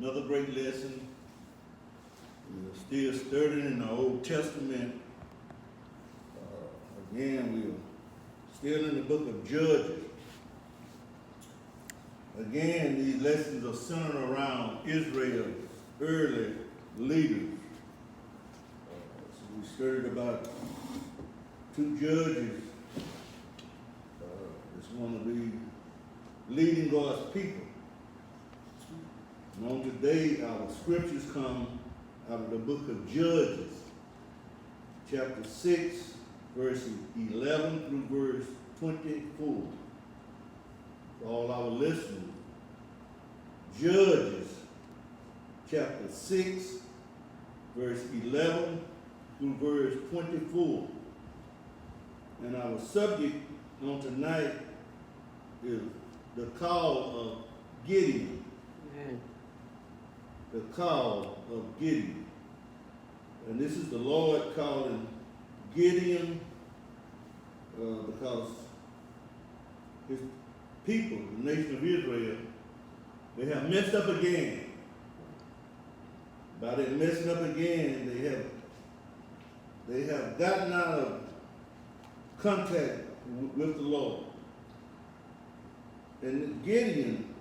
Another great lesson. We're still studying in the Old Testament. Again, we're still in the book of Judges. Again, these lessons are centered around Israel's early leaders. So we studied about two judges that's going to be leading God's people. And on today, our scriptures come out of the book of Judges, chapter 6, verses 11 through verse 24. For all our listeners, Judges, chapter 6, verse 11 through verse 24. And our subject on tonight is the call of Gideon. Amen. The call of Gideon. And this is the Lord calling Gideon because his people, the nation of Israel, they have messed up again. By that messing up again, they have gotten out of contact with the Lord. And Gideon,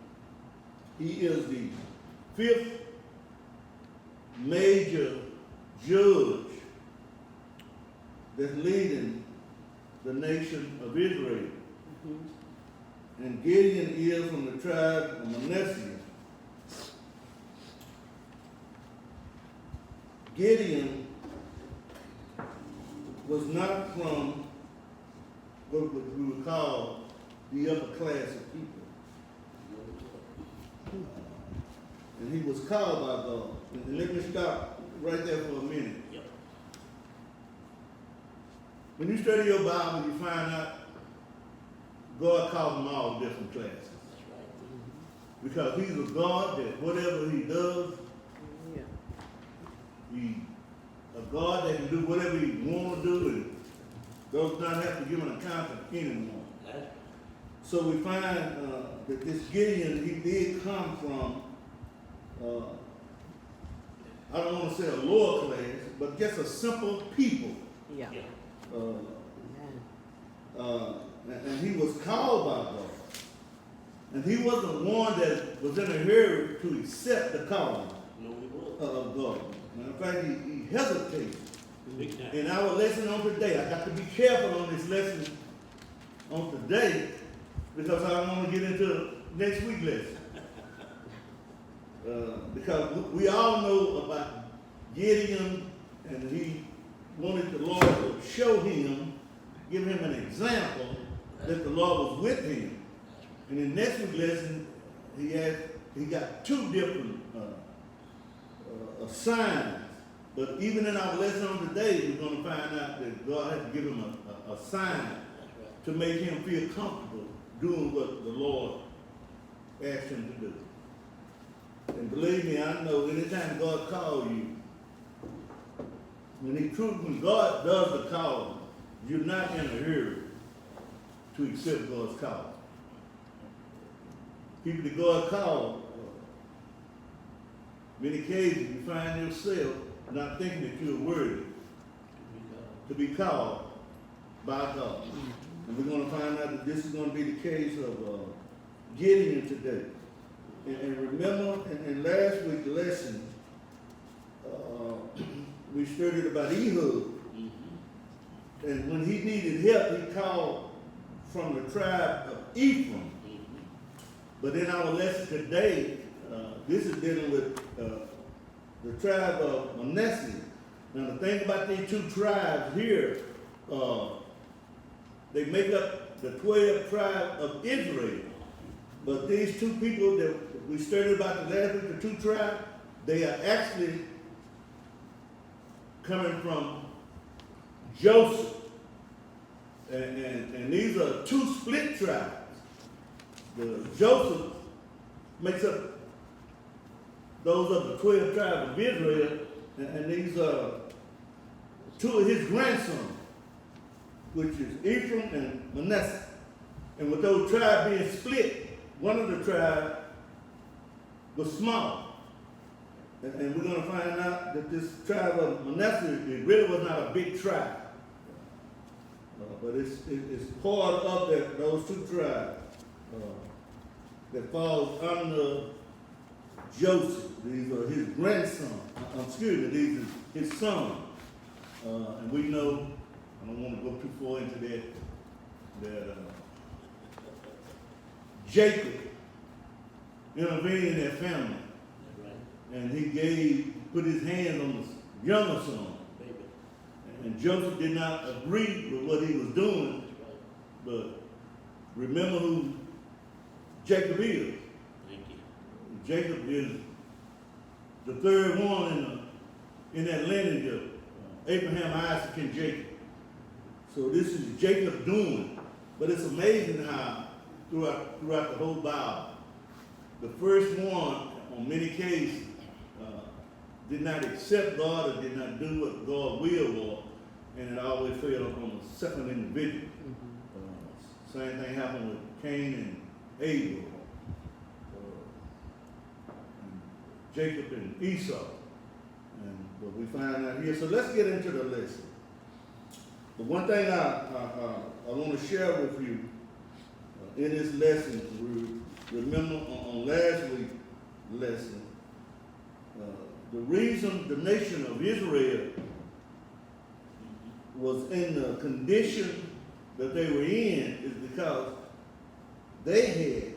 he is the fifth major judge that's leading the nation of Israel. Mm-hmm. And Gideon is from the tribe of Manasseh. Gideon was not from what we would call the upper class of people. And he was called by God. And let me stop right there for a minute. Yep. When you study your Bible, you find out God calls them all different classes. That's right. Because he's a God that whatever he does, he's a God that can do whatever he wants to do and does not have to give an account of anyone. So we find that this Gideon, he did come from I don't want to say a lower class, but just a simple people. Yeah. And he was called by God. And he wasn't one that was in a hurry to accept the calling of God. In fact, he hesitated. In our lesson on today, I got to be careful on this lesson on today because I want to get into next week's lesson. Because we all know about Gideon, and he wanted the Lord to show him, give him an example that the Lord was with him. And in next week's lesson, he got two different signs. But even in our lesson on today, we're going to find out that God had to give him a sign to make him feel comfortable doing what the Lord asked him to do. And believe me, I know anytime God calls you, when God does the calling, you're not in a hurry to accept God's call. People that God called, many cases you find yourself not thinking that you're worthy to be called by God. And we're going to find out that this is going to be the case of Gideon today. And remember, in last week's lesson, we studied about Ehud. Mm-hmm. And when he needed help, he called from the tribe of Ephraim. Mm-hmm. But in our lesson today, this is dealing with the tribe of Manasseh. Now, the thing about these two tribes here, they make up the 12 tribes of Israel. But these two people that we studied about the last week, the two tribes, they are actually coming from Joseph. And these are two split tribes. Joseph makes up those of the 12 tribes of Israel, and these are two of his grandsons, which is Ephraim and Manasseh. And with those tribes being split, one of the tribes was small, And we're going to find out that this tribe of Manasseh, it really was not a big tribe. But it's part of those two tribes that falls under Joseph. These are his grandson. These are his son. And we know, I don't want to go too far into that Jacob intervened in their family. And he put his hands on the younger son. And Joseph did not agree with what he was doing, but remember who Jacob is. Jacob is the third one in that lineage of Abraham, Isaac, and Jacob. So this is Jacob doing. But it's amazing how throughout the whole Bible, the first one, on many cases, did not accept God or did not do what God's will was, and it always fell on the second individual. Same thing happened with Cain and Abel, and Jacob and Esau. But we find out here. So let's get into the lesson. But one thing I want to share with you in this lesson, remember on last week's lesson, the reason the nation of Israel was in the condition that they were in is because they had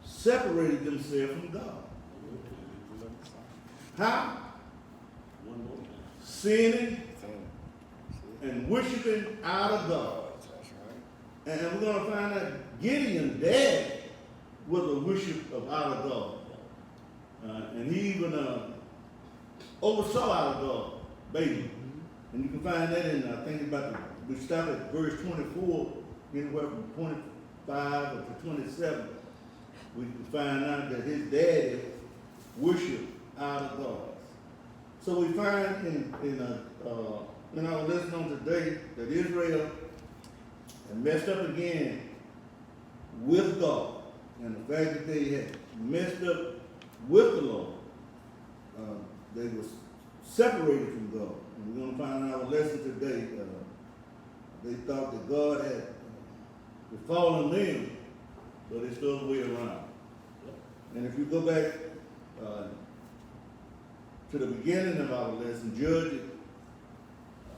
separated themselves from God. How? Sinning and worshiping out of God. And we're going to find out Gideon, dad, was a worship of out of God. And he even oversaw out of God, baby. And you can find that in, I think we start at verse 24, anywhere from 25 up to 27. We can find out that his daddy worshiped out of God. So we find in our lesson on today that Israel had messed up again with God. And the fact that they had messed up with the Lord, they were separated from God. And we're going to find in our lesson today, they thought that God had befallen them, but it's the other way around. And if you go back to the beginning of our lesson, Judges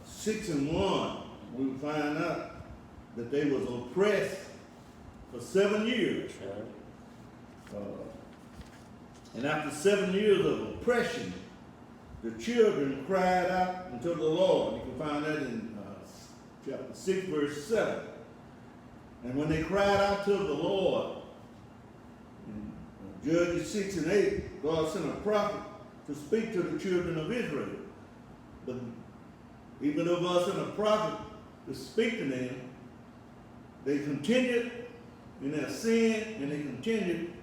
6:1, we will find out that they was oppressed for 7 years. And after 7 years of oppression, the children cried out unto the Lord. You can find that in chapter 6, verse 7. And when they cried out to the Lord, in Judges 6 and 8, God sent a prophet to speak to the children of Israel. But even though God sent a prophet to speak to them, they continued in their sin and they continued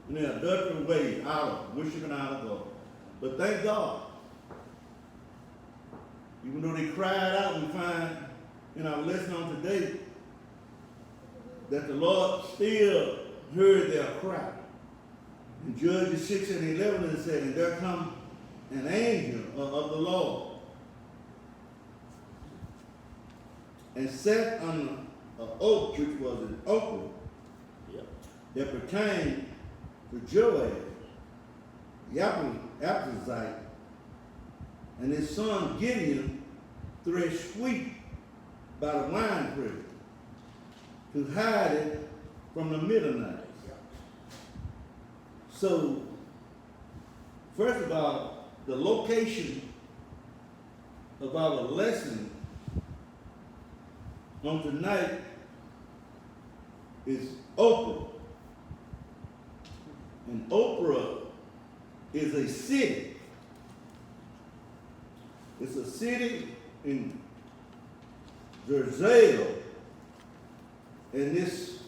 in their adulterous way, out of worshiping out of God. But thank God, even though they cried out, we find in our lesson on today that the Lord still heard their cry. In Judges 6 and 11 it said, and there come an angel of the Lord and sat on an oak, which was an oak that pertained to Joab, the Aphrazite, and his son Gideon threshed wheat by the winepress to hide it from the Midianites. So, first of all, the location of our lesson on tonight is Oprah. And Oprah is a city. It's a city in Israel. And this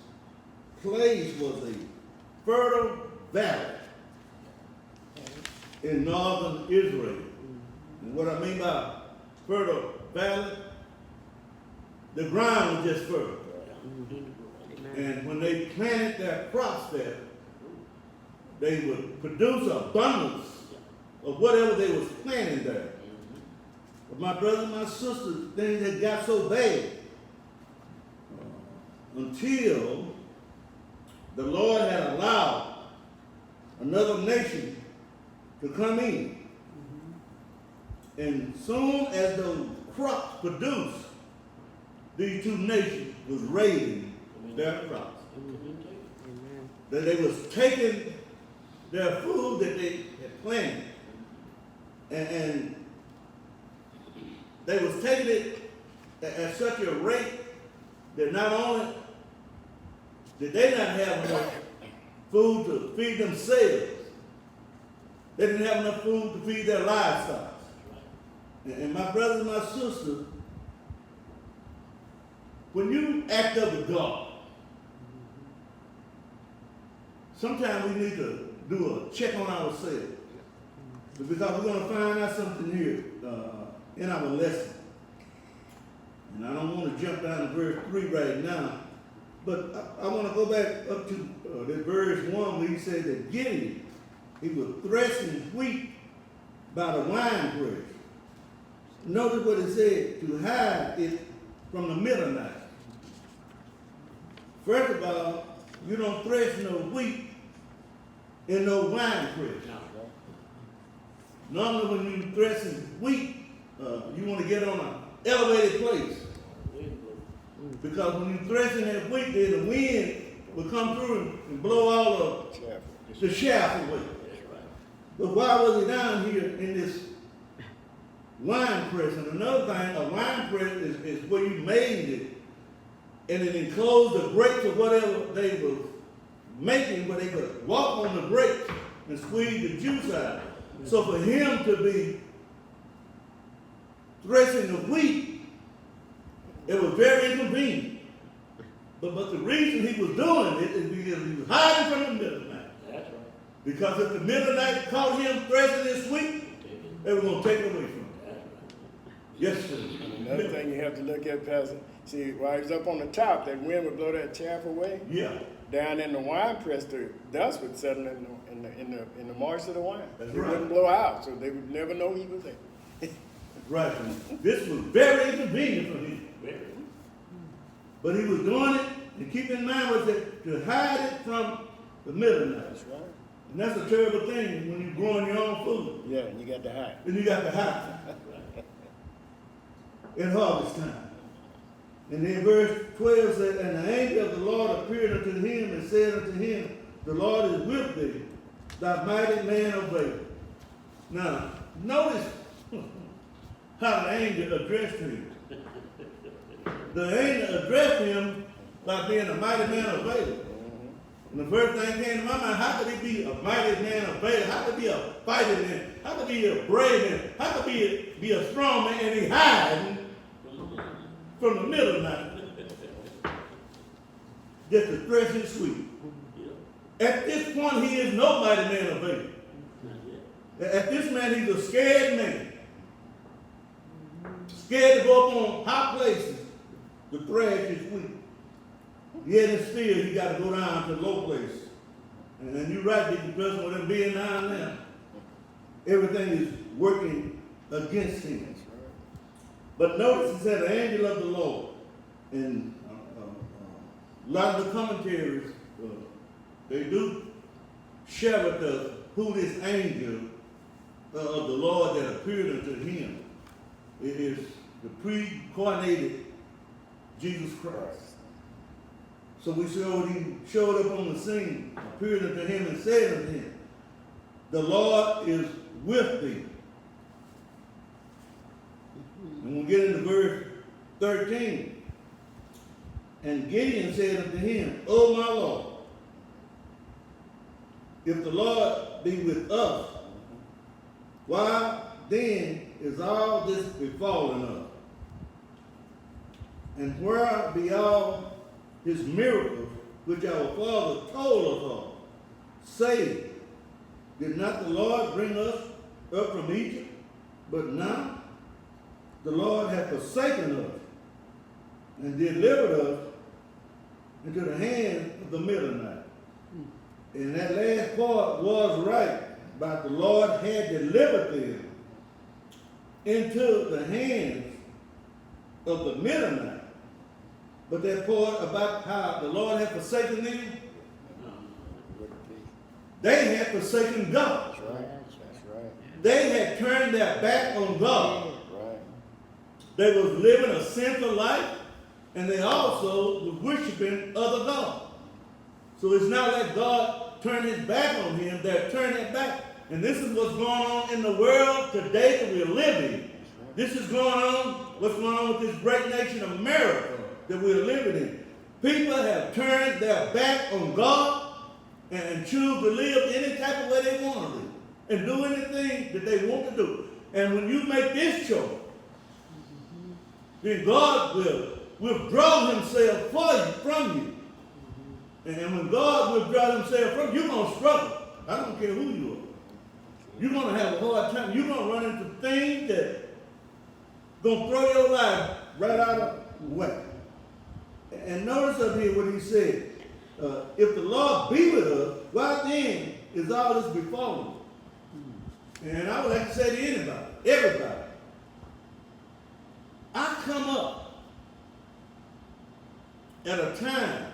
place was a fertile valley in northern Israel. And what I mean by fertile valley, the ground was just fertile. And when they planted their crops there, they would produce abundance of whatever they was planting there. But my brothers and my sisters, things had got so bad until the Lord had allowed another nation to come in. And soon as those crops produced, these two nations was raiding their crops. That they was taking their food that they had planted, and they was taking it at such a rate that not only did they not have enough food to feed themselves, they didn't have enough food to feed their livestock. And my brothers and my sisters, when you act up with God, sometimes we need to do a check on ourselves. Because we're going to find out something here in our lesson. And I don't want to jump down to verse 3 right now, but I want to go back up to this verse 1 where he said that Gideon, he was threshing wheat by the wine press. Notice what it said, to hide it from the Midianites. First of all, you don't thresh no wheat in no wine press. Normally when you're threshing wheat, you want to get on an elevated place. Because when you're threshing that wheat, then the wind will come through and blow all of the chaff away. But why was he down here in this wine press? And another thing, a wine press is where you made it, and it enclosed the grapes or whatever they were making, where they could walk on the grapes and squeeze the juice out. So for him to be threshing the wheat, it was very inconvenient. But the reason he was doing it is because he was hiding from the Midianites. That's right. Because if the Midianites caught him threshing his wheat, they were going to take it away from him. That's right. Yes, sir. Another thing you have to look at, Pastor, see, while he's up on the top, that wind would blow that chaff away. Yeah. Down in the wine press, the dust would settle in the marsh of the wine. That's it right. wouldn't blow out, so they would never know he was there. Right. This was very inconvenient for him. But he was doing it, and keep in mind was that to hide it from the Midianites. That's right. And that's a terrible thing when you're growing your own food. Yeah, and you got to hide. And you got to hide. In harvest time. And then verse 12 said, and the angel of the Lord appeared unto him and said unto him, the Lord is with thee, thy mighty man of valor. Now, notice how the angel addressed him. The angel addressed him by being a mighty man of valor. And the first thing came to my mind, how could he be a mighty man of valor? How could he be a fighting man? How could he be a brave man? How could he be a strong man and he hiding from the Midianites just to thresh his wheat? At this point, he is no mighty man of valor. At this man, he's a scared man. Scared to go up on high places to thrash his wheat. Yet and still, he got to go down to low places. And you're right, Deacon Preston, with him being down there, everything is working against him. But notice it said the angel of the Lord. And a lot of the commentaries, they do share with us who this angel of the Lord that appeared unto him. It is the pre-incarnated Jesus Christ. So we saw when he showed up on the scene, appeared unto him and said unto him, the Lord is with thee. And we'll get into verse 13. And Gideon said unto him, O my Lord, if the Lord be with us, why then is all this befallen us? And where be all his miracles which our father told us of, saying, did not the Lord bring us up from Egypt? But now the Lord hath forsaken us and delivered us into the hand of the Midianites. And that last part was right, about the Lord had delivered them into the hands of the Midianites. But that part about how the Lord had forsaken them, they had forsaken God. That's right. That's right. They had turned their back on God. Right. They was living a sinful life, and they also was worshiping other gods. So it's not like God turned his back on him, they're turning it back. And this is what's going on in the world today that we're living. This is going on, what's going on with this great nation of America that we're living in. People have turned their back on God and choose to live any type of way they want to live and do anything that they want to do. And when you make this choice, then God will withdraw himself from you. And when God withdraws himself from you, you're going to struggle. I don't care who you are. You're going to have a hard time. You're going to run into things that going to throw your life right out of whack. And notice up here what he said. If the Lord be with us, why then is all this befallen? And I would like to say to anybody, everybody, I come up at a time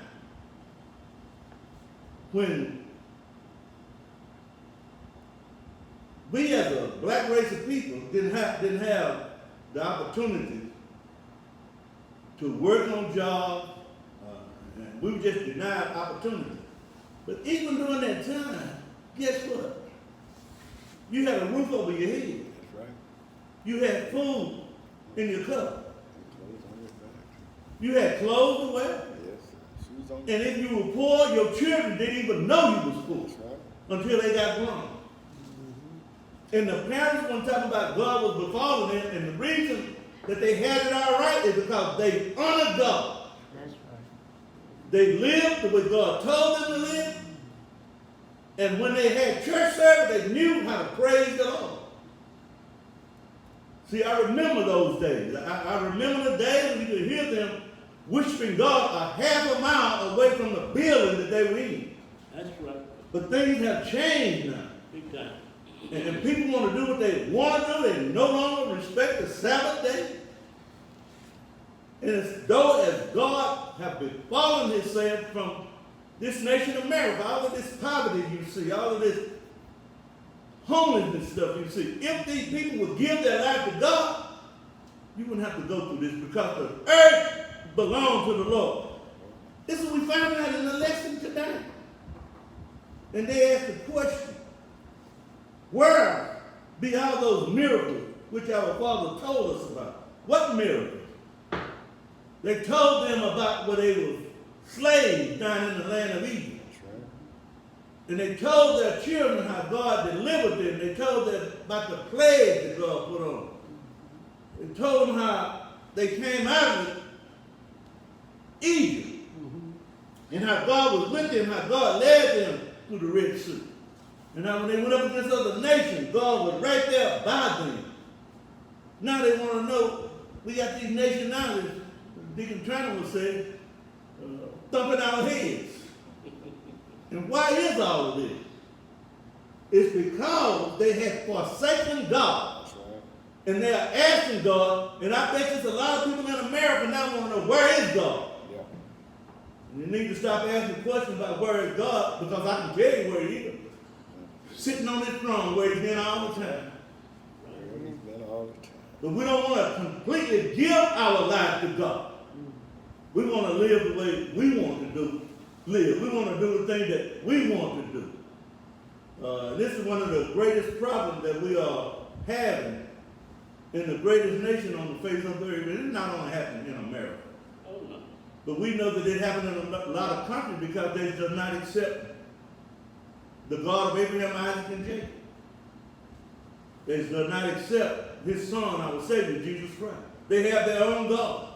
when we as a black race of people didn't have the opportunity to work on jobs, and we were just denied opportunity. But even during that time, guess what? You had a roof over your head. That's right. You had food in your cup. You had clothes to wear. Yes. Shoes on. And if you were poor, your children didn't even know you was poor until they got grown. And the parents weren't talking about God was befalling them, and the reason that they had it all right is because they honored God. That's right. They lived the way God told them to live. And when they had church service, they knew how to praise the Lord. See, I remember those days. I remember the days when you could hear them worshiping God a half a mile away from the building that they were in. That's right. But things have changed now. Big time. And people want to do what they want to do. They no longer respect the Sabbath day. And as though as God have befallen himself from this nation of America, all of this poverty you see, all of this homelessness stuff you see, if these people would give their life to God, you wouldn't have to go through this because the earth belongs to the Lord. This is what we found out in the lesson today. And they asked the question, where be all those miracles which our Father told us about? What miracles? They told them about when they were slaves down in the land of Egypt. Right. And they told their children how God delivered them. They told them about the plagues that God put on them. They told them how they came out of Egypt. And how God was with them, how God led them through the Red Sea. And now when they went up against other nations, God was right there by them. Now they want to know, we got these nations now, as Deacon Turner would say, thumping our heads. And why is all of this? It's because they had forsaken God. That's right. And they are asking God, and I bet there's a lot of people in America now want to know, where is God? Yeah. And you need to stop asking questions about where is God, because I can tell you where he is. Sitting on this throne where he's been all the time. Where he's been all the time. But we don't want to completely give our life to God. We want to live the way we want to live. We want to do the thing that we want to do. This is one of the greatest problems that we are having in the greatest nation on the face of the earth. And it's not only happening in America. Oh, no. But we know that it happened in a lot of countries because they do not accept the God of Abraham, Isaac, and Jacob. They do not accept his son, our Savior, Jesus Christ. They have their own God.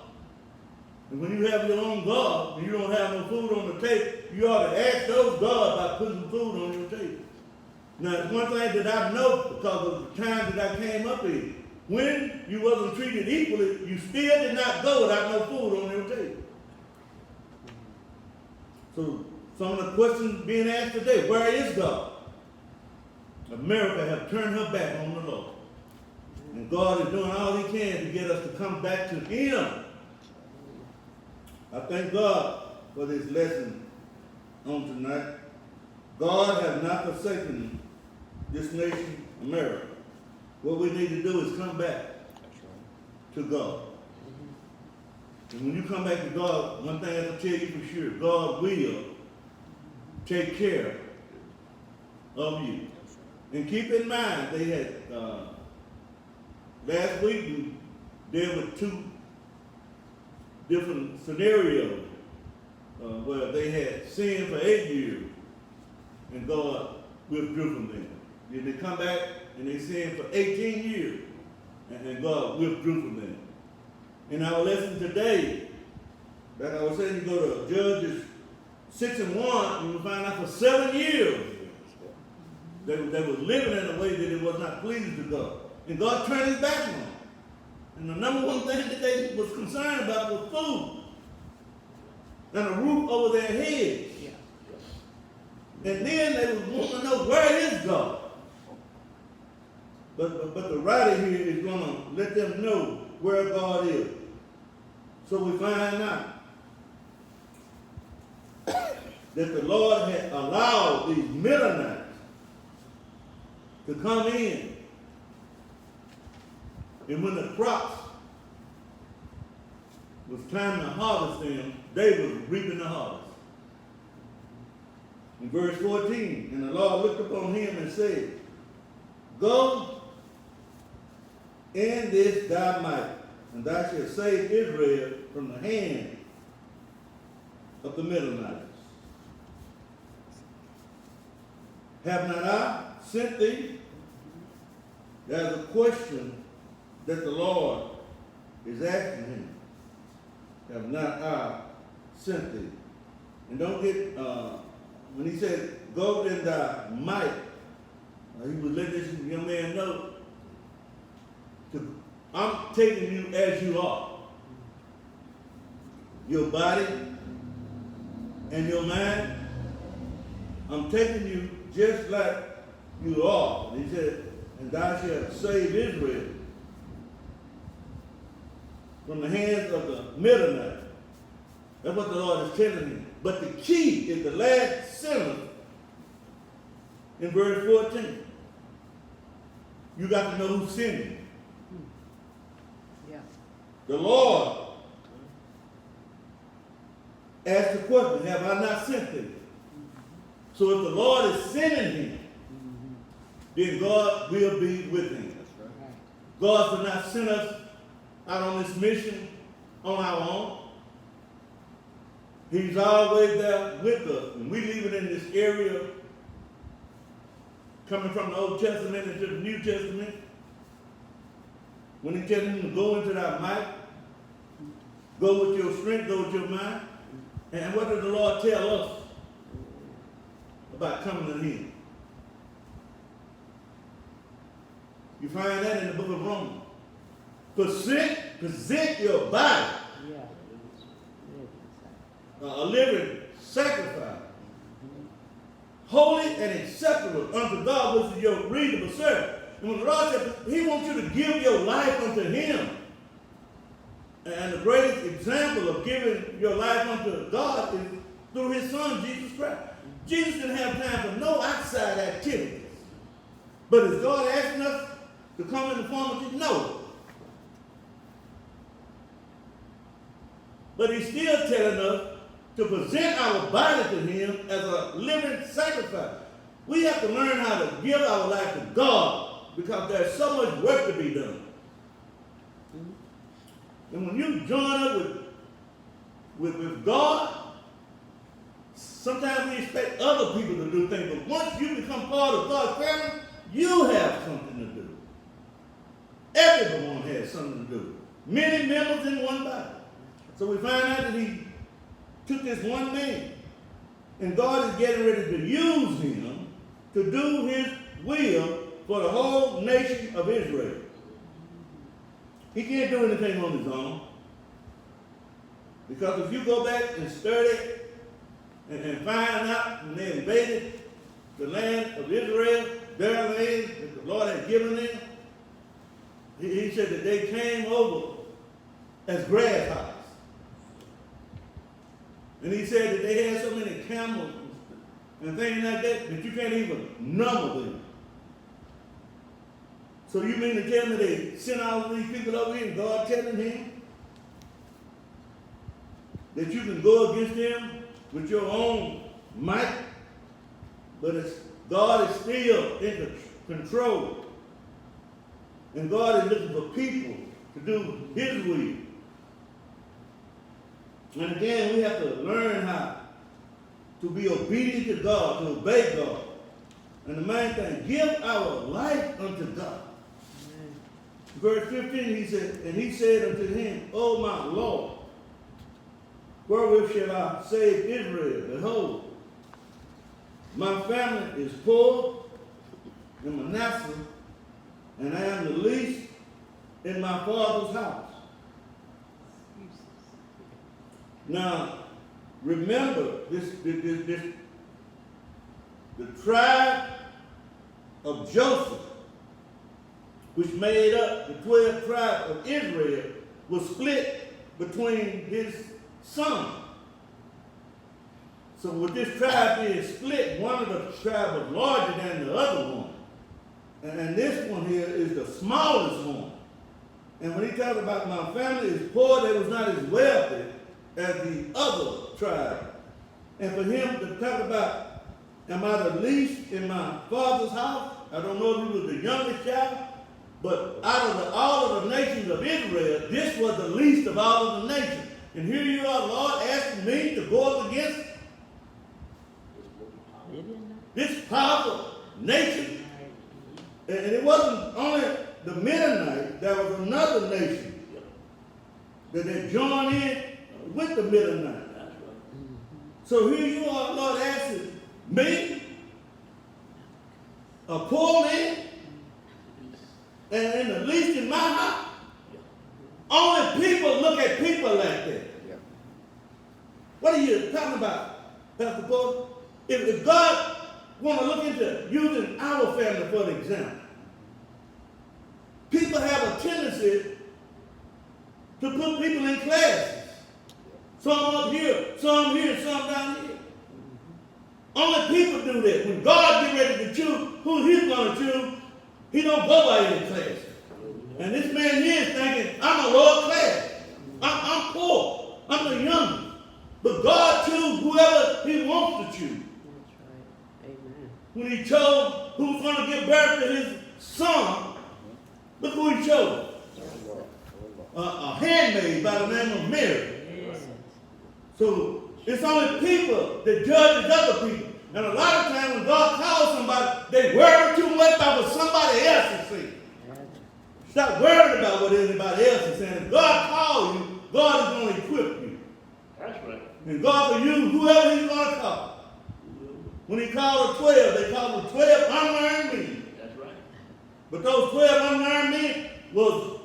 And when you have your own God and you don't have no food on the table, you ought to ask those God about putting food on your table. Now, it's one thing that I know because of the time that I came up in. When you wasn't treated equally, you still did not go without no food on your table. So some of the questions being asked today. Where is God? America have turned her back on the Lord. And God is doing all he can to get us to come back to him. I thank God for this lesson on tonight. God has not forsaken this nation, America. What we need to do is come back to God. And when you come back to God, one thing I can tell you for sure, God will take care of you. And keep in mind, they had, last week we dealt with 2 different scenarios where they had sinned for 8 years and God withdrew from them. Then they come back and they sinned for 18 years and God withdrew from them. In our lesson today, like I was saying, you go to Judges 6 and 1, you will find out for 7 years they were living in a way that it was not pleasing to God. And God turned his back on them. And the number one thing that they was concerned about was food and a roof over their heads. And then they was wanting to know, where is God? But the writer here is going to let them know where God is. So we find out that the Lord had allowed these Midianites to come in. And when the crops was time to harvest them, they were reaping the harvest. In verse 14, and the Lord looked upon him and said, go in this thy might, and thou shalt save Israel from the hand of the Midianites. Have not I sent thee? There's a question that the Lord is asking him. Have not I sent thee? And don't get, when he said, go in thy might, he was letting this young man know, I'm taking you as you are. Your body and your mind, I'm taking you just like you are. And he said, and thou shalt save Israel from the hands of the Midianites. That's what the Lord is telling him. But the key is the last sentence in verse 14. You got to know who's sending. Yeah. The Lord asked the question, have I not sent thee? So if the Lord is sending him, then God will be with him. God did not send us out on this mission on our own. He's always there with us. And we live in this area, coming from the Old Testament into the New Testament. When he tells him to go into thy might, go with your strength, go with your mind. And what did the Lord tell us about coming to him? You find that in the book of Romans. Present your body a living sacrifice, holy and acceptable unto God, which is your reasonable service. And when the Lord said he wants you to give your life unto him, and the greatest example of giving your life unto God is through his son, Jesus Christ. Jesus didn't have time for no outside activities. But is God asking us to come in the form of Jesus? No. But he's still telling us to present our body to him as a living sacrifice. We have to learn how to give our life to God because there's so much work to be done. And when you join up with God, sometimes we expect other people to do things, but once you become part of God's family, you have something to do. Everyone has something to do. Many members in one body. So we find out that he took this one man, and God is getting ready to use him to do his will for the whole nation of Israel. He can't do anything on his own. Because if you go back and study and find out when they invaded the land of Israel, their land that the Lord had given them, he said that they came over as grasshoppers. And he said that they had so many camels and things like that you can't even number them. So you mean to tell me they sent all these people over here and God telling him that you can go against them with your own might, but God is still in control. And God is looking for people to do his will. And again, we have to learn how to be obedient to God, to obey God. And the main thing, give our life unto God. Amen. Verse 15, he said, and he said unto him, O my Lord, wherewith shall I save Israel? Behold, my family is poor in Manasseh, and I am the least in my father's house. Now, remember the tribe of Joseph, which made up the 12 tribes of Israel, was split between his sons. So with this tribe being split, one of the tribes was larger than the other one. And this one here is the smallest one. And when he talked about my family is poor, they was not as wealthy as the other tribe. And for him to talk about, am I the least in my father's house? I don't know if he was the youngest child, but out of all of the nations of Israel, this was the least of all of the nations. And here you are, Lord, asking me to go up against this powerful nation. And it wasn't only the Midianites, there was another nation that had joined in with the Midianites. So here you are, Lord, asking me, a poor man, and the least in my house. Only people look at people like that. What are you talking about, Pastor Paul? If God want to look into using our family for an example, people have a tendency to put people in classes. Some up here, some down here. Only people do that. When God get ready to choose who he's going to choose, he don't go by any class. And this man here is thinking, I'm a lower class. I'm poor. I'm the youngest. But God chooses whoever he wants to choose. That's right. Amen. When he chose who's going to give birth to his son, look who he chose. A handmaid by the name of Mary. Yes. So it's only people that judges other people. And a lot of times when God calls somebody, they worry too much about what somebody else is saying. Stop worrying about what anybody else is saying. If God calls you, God is going to equip you. That's right. And God will use whoever he's going to call. When he called the 12, they called the 12 unlearned men. That's right. But those 12 unlearned men was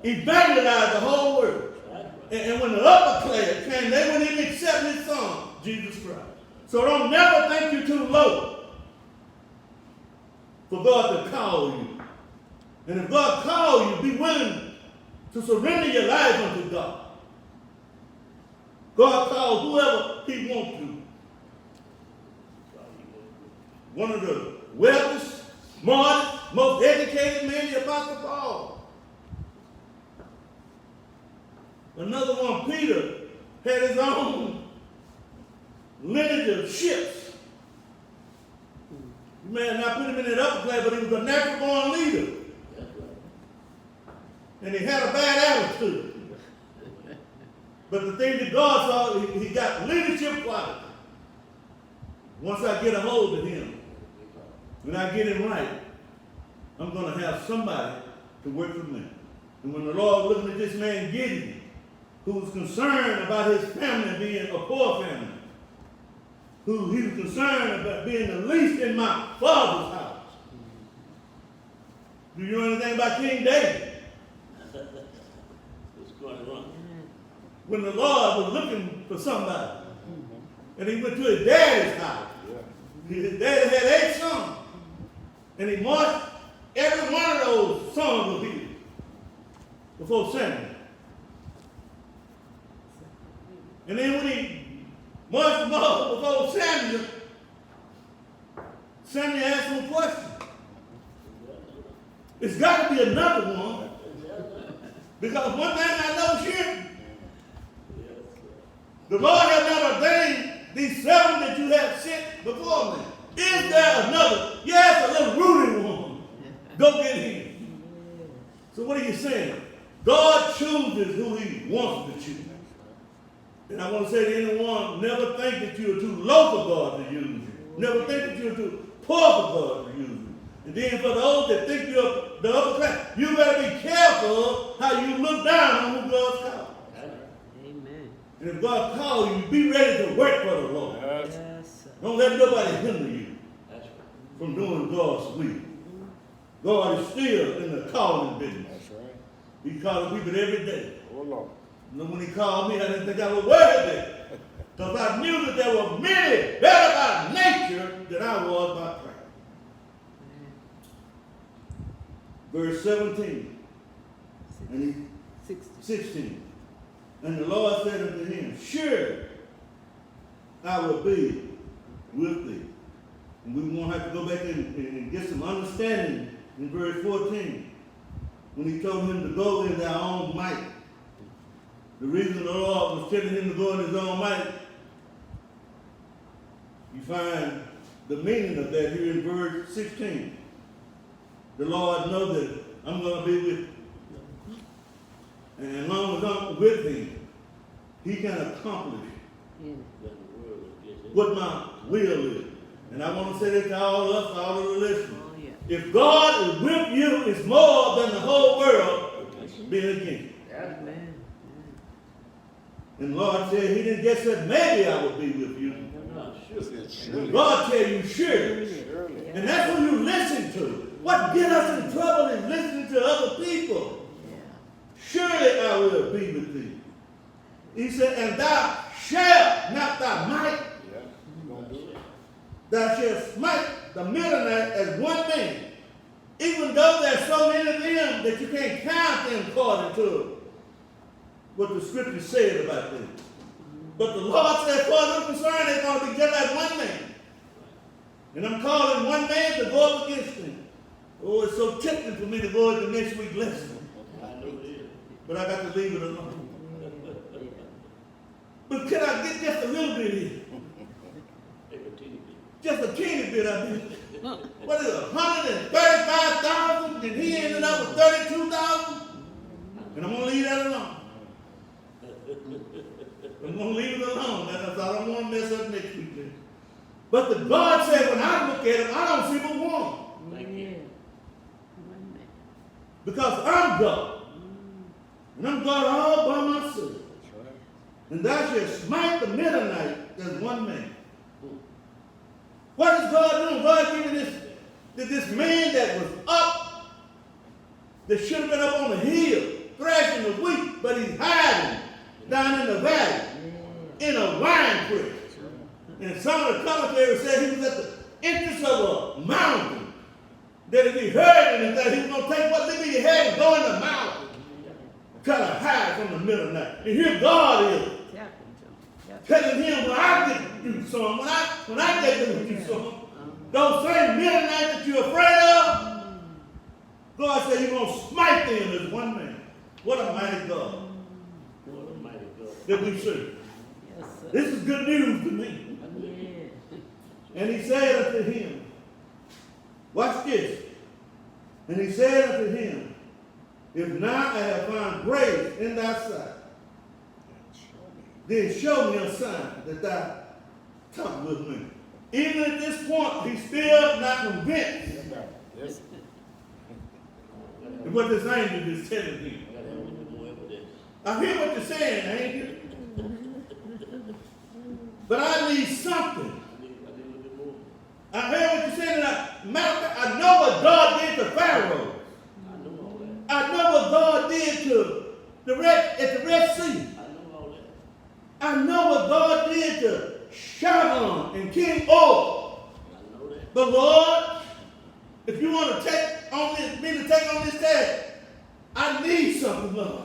evangelized the whole world. That's right. And when the upper class came, they wouldn't even accept his son, Jesus Christ. So don't never think you're too low for God to call you. And if God calls you, be willing to surrender your life unto God. God calls whoever he wants to. One of the wealthiest, smartest, most educated men, the Apostle Paul. Another one, Peter, had his own lineage of ships. You may not put him in that upper class, but he was a natural born leader. And he had a bad attitude. But the thing that God saw, he got leadership quality. Once I get a hold of him, when I get him right, I'm going to have somebody to work for me. And when the Lord was looking at this man Gideon, who was concerned about his family being a poor family, who he was concerned about being the least in my father's house. Do you know anything about King David? What's going on? When the Lord was looking for somebody, And he went to his daddy's house. His daddy had 8 sons. And he marched every one of those sons of his before Samuel. And then when he marched them all before Samuel, Samuel asked him a question. It's got to be another one. Because one thing I know here, the Lord has not ordained these 7 that you have sent before me. Is there another? Yes, a little rooty one. Go get him. So what are you saying? God chooses who he wants to choose. And I want to say to anyone, never think that you are too low for God to use you. Never think that you are too poor for God to use you. And then for those that think you're the upper class, you better be careful how you look down on who God's called. Amen. And if God calls you, be ready to work for the Lord. Yes, sir. Don't let nobody hinder you from doing God's will. God is still in the calling business. That's right. He calls people every day. Oh, Lord. And when he called me, I didn't think I was worthy there. Because I knew that there were many better by nature than I was by Christ. Verse 17 and 16. And the Lord said unto him, surely I will be with thee. And we won't have to go back and get some understanding in verse 14. When he told him to go in thy own might. The reason the Lord was telling him to go in his own might, you find the meaning of that here in verse 16. The Lord knows that I'm going to be with you. And as long as I'm with him, he can accomplish what my will is. And I want to say that to all of us, all of the listeners. Oh, yeah. If God is with you, it's more than the whole world being against you. Amen. And the Lord said, he didn't just say, maybe I will be with you. Surely. God tell you, surely. Surely. And that's who you listen to. What get us in trouble is listening to other people. Yeah. Surely I will be with thee. He said, and thou shalt, not thy might, Yeah. You're going to do it. thou shalt smite the Midianite as one man. Even though there's so many of them that you can't count them according to what the scripture said about them. But the Lord said, as far as I'm concerned, they're going to be just like one man. And I'm calling one man to go up against them. Oh, it's so tempting for me to go into next week's lesson. But I got to leave it alone. But can I get just a little bit here? Just a teeny bit of it. What is it, 135,000? And he ended up with 32,000? And I'm going to leave that alone. I'm going to leave it alone. That's all. I don't want to mess up next week. Then. But the God said, when I look at him, I don't see but one. Thank you. Because I'm God. And I'm God all by myself. That's right. And thou shalt smite the Midianite as one man. What is God doing? God giving this man that was up, that should have been up on the hill, thrashing the wheat, but he's hiding down in the valley in a wine press. And some of the commentators said he was at the entrance of a mountain. That if he heard anything, he was going to take what little he had and go in the mountain. Try to hide from the middle of the night. And here God is telling him when I get to do something, when I get to do something, those same Midianites that you're afraid of, God said you're going to smite them as one man. What a mighty God. What a mighty God. That we serve. Yes, sir. This is good news to me. Yeah. And he said unto him, watch this. And he said unto him, if now I have found grace in thy sight, then show me a sign that thou talk with me. Even at this point, he's still not convinced Yes. of what this angel is telling him. I hear what you're saying, angel. But I need something. I heard what you're saying. I know what God did to Pharaoh. I know what God did to at the Red Sea. I know what God did to Shadrach, But Lord, if you want to take on this, me to take on this task, I need something, Lord.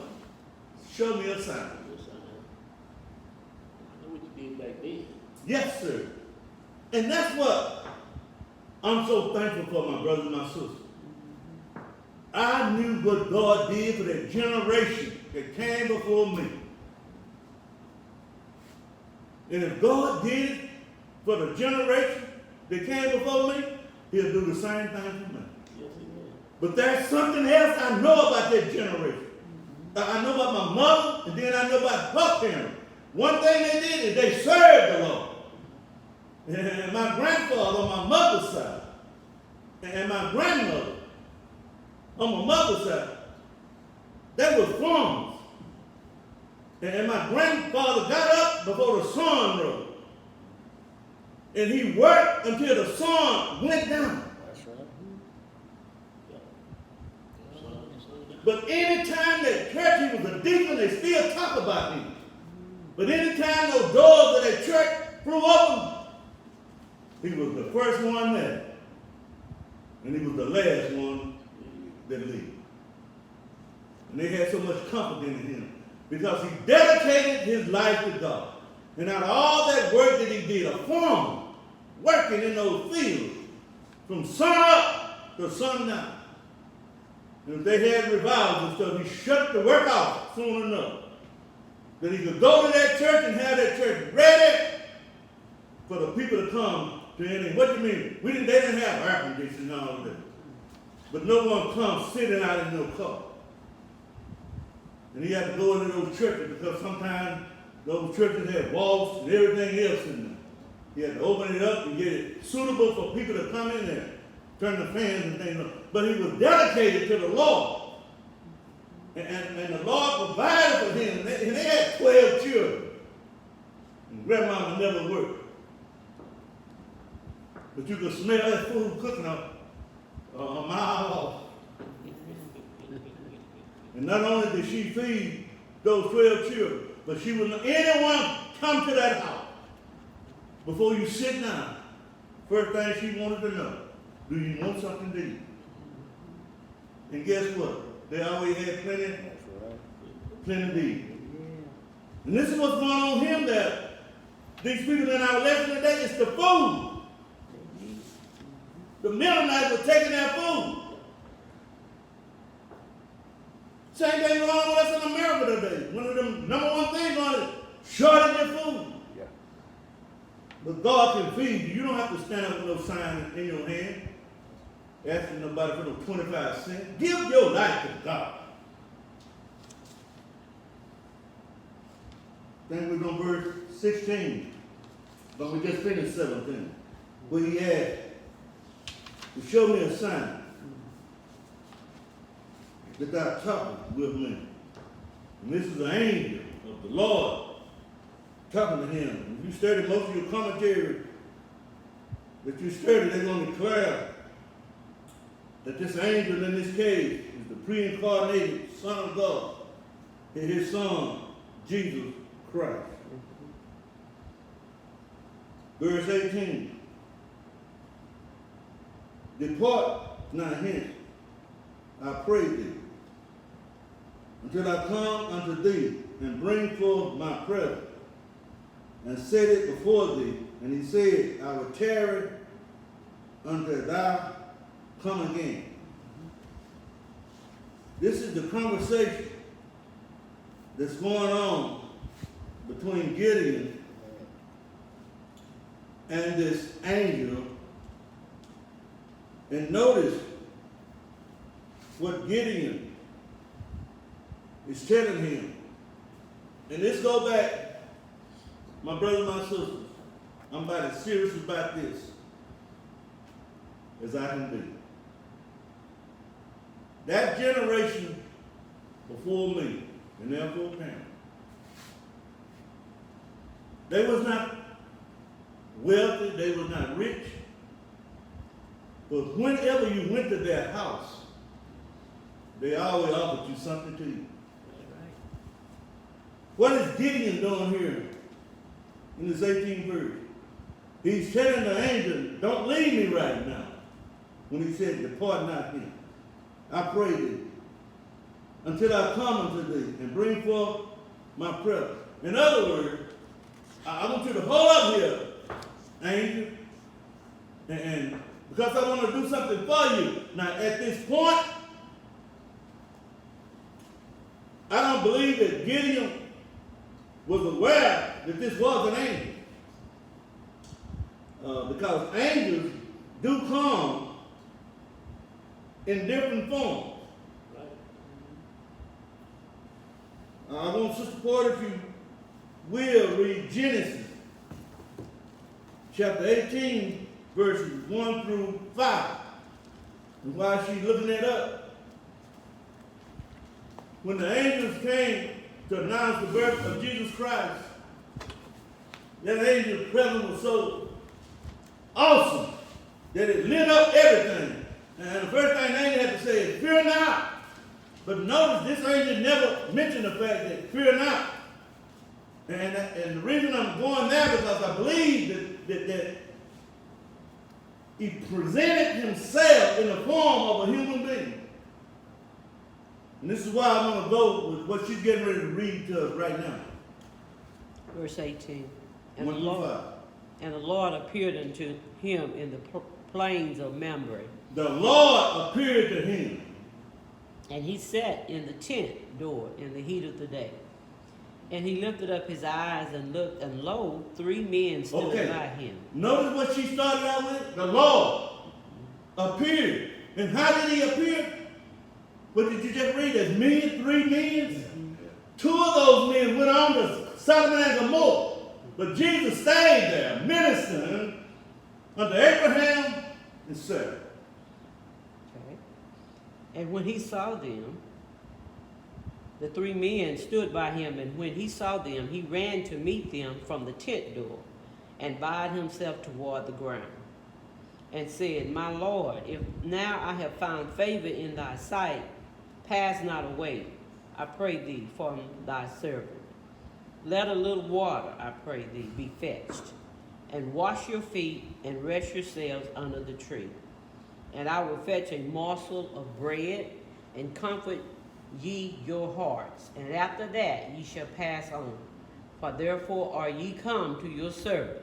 Show me a sign. I know what you did back then. Yes, sir. And that's what I'm so thankful for, my brothers and my sisters. I knew what God did for that generation that came before me. And if God did it for the generation that came before me, he'll do the same thing for me. Yes, he will. But there's something else I know about that generation. I know about my mother, and then I know about her parents. One thing they did is they served the Lord. And my grandfather on my mother's side, and my grandmother on my mother's side, they were farmers. And my grandfather got up before the sun rose. And he worked until the sun went down. That's right. But anytime that church, he was a deacon, they still talk about him. But anytime those doors of that church flew open, he was the first one there. And he was the last one that leave. And they had so much confidence in him because he dedicated his life to God. And out of all that work that he did, a farmer working in those fields from sun up to sundown. And if they had revivals and stuff, he shut the work off soon enough. That he could go to that church and have that church ready for the people to come to anything. What do you mean? They didn't have air conditioning and all of that. But no one comes sitting out in no car. And he had to go into those churches because sometimes those churches had walls and everything else in them. He had to open it up and get it suitable for people to come in there, turn the fans and things on. But he was dedicated to the Lord. And the Lord provided for him. And they had 12 children. And grandmama never worked. But you could smell that food cooking up a mile off. And not only did she feed those 12 children, but she would let anyone come to that house. Before you sit down, first thing she wanted to know, do you want something to eat? And guess what? They always had plenty to eat. And this is what's going on here that these people in our lesson today, it's the food. The Mennonites were taking their food. Same thing going on with us in America today. One of them number one things on it, shortage of food. Yeah. But God can feed you. You don't have to stand up with no sign in your hand, asking nobody for no 25 cents. Give your life to God. Then we're going to verse 16. But we just finished 17. Where he asked to show me a sign that thou talkest with me. And this is an angel of the Lord talking to him. If you study most of your commentary that you study, they're going to declare that this angel in this case is the pre-incarnated Son of God, and his Son, Jesus Christ. Verse 18. Depart not hence, I pray thee, until I come unto thee and bring forth my present and set it before thee. And he said, I will tarry until thou come again. This is the conversation that's going on between Gideon and this angel. And notice what Gideon is telling him. And let's go back, my brothers and my sisters. I'm about as serious about this as I can be. That generation before me and their foreparents, they was not wealthy, they was not rich. But whenever you went to their house, they always offered you something to eat. What is Gideon doing here in this 18th verse? He's telling the angel, don't leave me right now. When he said, depart not him. I pray thee, until I come unto thee and bring forth my presence. In other words, I want you to hold up here, angel, and because I want to do something for you. Now, at this point, I don't believe that Gideon was aware that this was an angel. Because angels do come in different forms. I want Sister Porter, if you will, read Genesis chapter 18, verses 1 through 5. And while she's looking that up, when the angels came to announce the birth of Jesus Christ, that angel's presence was so awesome that it lit up everything. And the first thing the angel had to say is, fear not. But notice this angel never mentioned the fact that fear not. And the reason I'm going there because I believe that he presented himself in the form of a human being. And this is why I want to go with what she's getting ready to read to us right now. Verse 18. 1 through 5. And the Lord appeared unto him in the plains of Mamre. The Lord appeared to him. And he sat in the tent door in the heat of the day. And he lifted up his eyes and looked, and lo, 3 men stood by him. Notice what she started out with? The Lord appeared. And how did he appear? What did you just read? There's men, 3 men. Mm-hmm. 2 of those men went on to Sodom and Gomorrah. But Jesus stayed there, ministering unto Abraham and Sarah. Okay. And when he saw them, the 3 men stood by him, and when he saw them, he ran to meet them from the tent door, and bowed himself toward the ground, and said, My Lord, if now I have found favor in thy sight, pass not away, I pray thee, from thy servant. Let a little water, I pray thee, be fetched, and wash your feet, and rest yourselves under the tree. And I will fetch a morsel of bread, and comfort ye your hearts, and after that ye shall pass on. For therefore are ye come to your servant.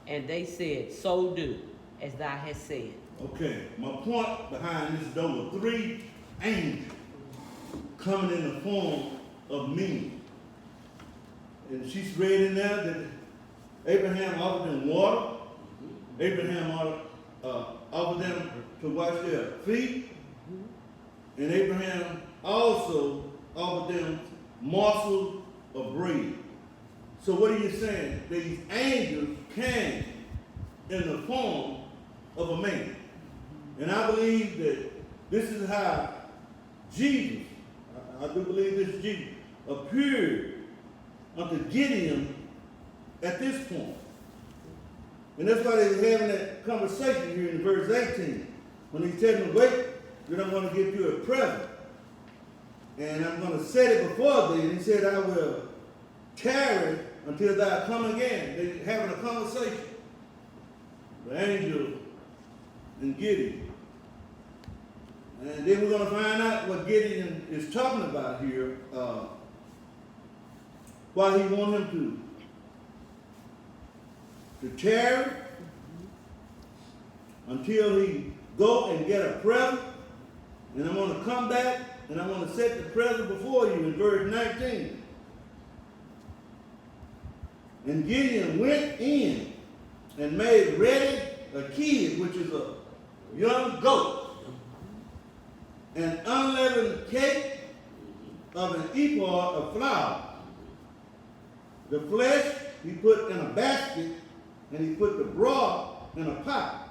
And they said, So do, as thou hast said. Okay, my point behind this, there were 3 angels coming in the form of men. And she's read in there that Abraham offered them water. Abraham offered them to wash their feet. And Abraham also offered them morsels of bread. So what are you saying? These angels came in the form of a man. And I believe that this is how Jesus, I do believe this is Jesus, appeared unto Gideon at this point. And that's why they were having that conversation here in verse 18. When he's telling them, wait, then I'm going to give you a present. And I'm going to set it before thee. And he said, I will tarry until thou come again. They're having a conversation. The angel and Gideon. And then we're going to find out what Gideon is talking about here. Why he wants him to tarry until he go and get a present. And I'm going to come back and I'm going to set the present before you in verse 19. And Gideon went in and made ready a kid, which is a young goat, an unleavened cake of an ephah of flour. The flesh he put in a basket, and he put the broth in a pot,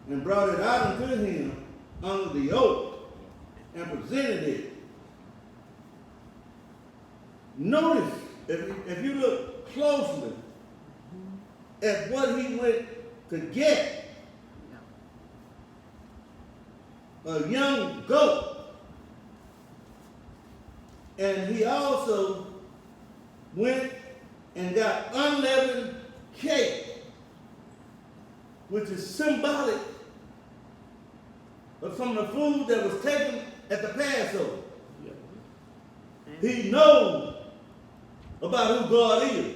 and brought it out unto him under the oak, and presented it. Notice, if you look closely at what he went to get, a young goat, and he also went and got unleavened cake. which is symbolic of some of the food that was taken at the Passover. He knows about who God is.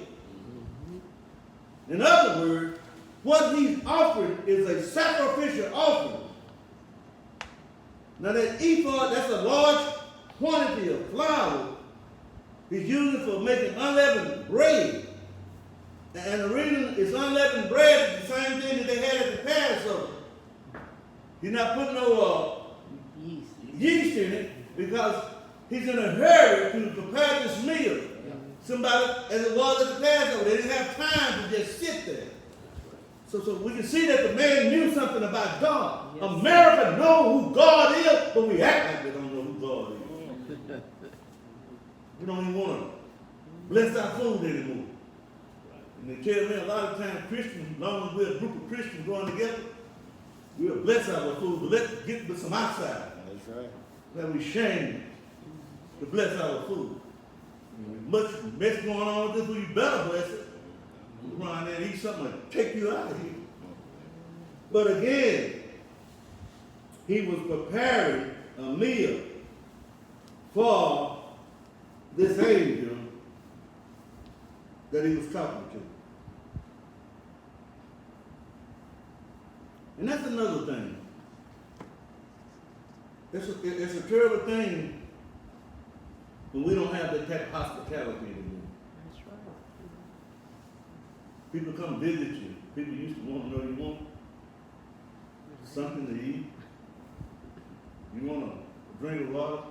In other words, what he's offering is a sacrificial offering. Now that ephod, that's a large quantity of flour. He's using for making unleavened bread. And the reason it's unleavened bread is the same thing that they had at the Passover. He's not putting no yeast in it because he's in a hurry to prepare this meal. Somebody, as it was at the Passover, they didn't have time to just sit there. So we can see that the man knew something about God. Yes. America knows who God is, but we act like we don't know who God is. We don't even want to bless our food anymore. And they tell me a lot of times Christians, as long as we're a group of Christians going together, we'll bless our food, but let's get with some outside. That's right. That we shame to bless our food. Much mess going on with this, well, you better bless it. You run there and eat something and take you out of here. But again, he was preparing a meal for this angel that he was talking to. And that's another thing. It's a terrible thing when we don't have that type of hospitality anymore. That's right. People come visit you. People used to want to know you want something to eat. You want a drink of water.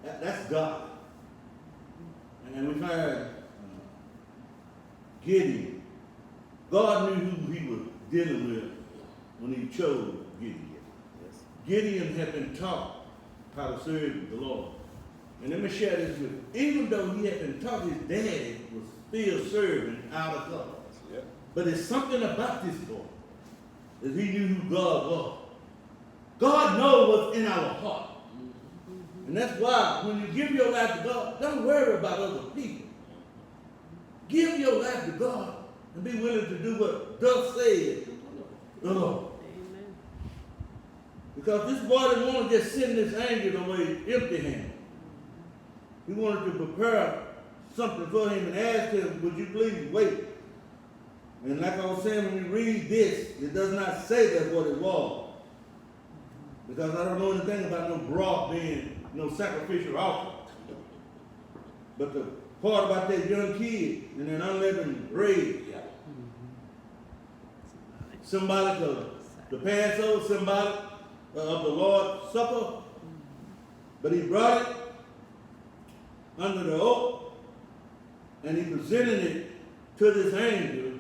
That's God. And we find Gideon. God knew who he was dealing with when he chose Gideon. Yes. Gideon had been taught how to serve the Lord. And let me share this with you. Even though he had been taught, his daddy was still serving out of God. Yeah. But it's something about this boy that he knew who God was. God knows what's in our heart. And that's why when you give your life to God, don't worry about other people. Give your life to God and be willing to do what thus said the Lord. Amen. Because this boy didn't want to just send this angel away empty-handed. He wanted to prepare something for him and asked him, would you please wait? And like I was saying, when we read this, it does not say that's what it was. Because I don't know anything about no broth being no sacrificial offering. But the part about that young kid and that unleavened bread, symbolic of the Passover, symbolic of the Lord's Supper. But he brought it under the oak and he presented it to this angel.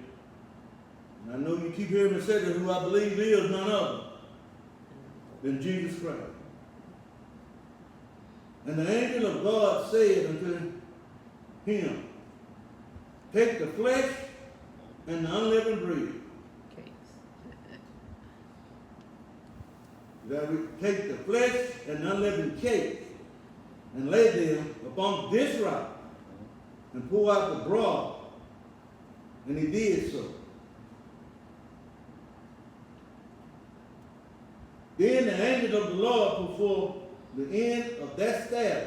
And I know you keep hearing me say that who I believe is none other than Jesus Christ. And the angel of God said unto him, take the flesh and the unleavened bread. That we take the flesh and the unleavened cake and lay them upon this rock and pour out the broth. And he did so. Then the angel of the Lord put forth the end of that staff,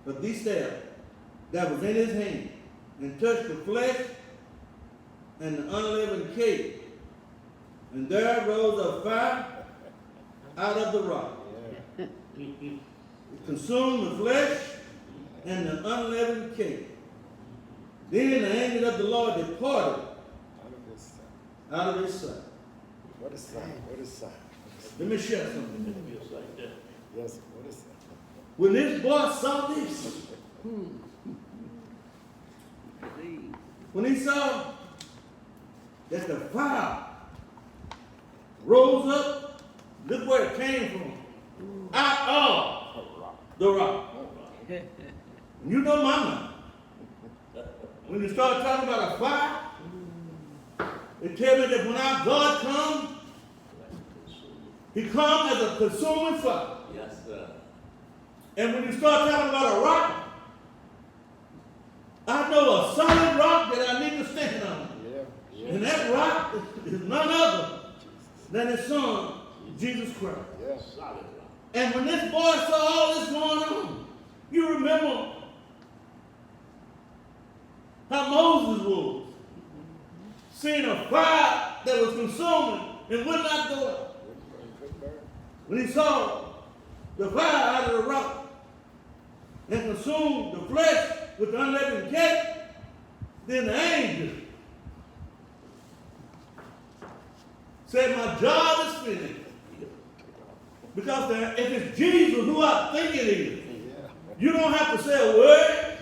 of this staff, that was in his hand, and touched the flesh and the unleavened cake. And there rose a fire out of the rock. Yeah. It consumed the flesh and the unleavened cake. Then the angel of the Lord departed out of his sight. What a sight, what a sight. Let me share something. Yes, what is that? When this boy saw this, when he saw that the fire rose up, look where it came from, out of the rock. You know my mind. When you start talking about a fire, it tells me that when our God comes, he comes as a consuming fire. Yes, sir. And when you start talking about a rock, I know a solid rock that I need to stand on. Yeah. And that rock is none other than his son, Jesus Christ. Yes. Solid rock. And when this boy saw all this going on, you remember how Moses was seeing a fire that was consuming and would not go out. When he saw the fire out of the rock and consumed the flesh with the unleavened cake, then the angel said, my job is finished. Because if it's Jesus who I think it is, you don't have to say a word,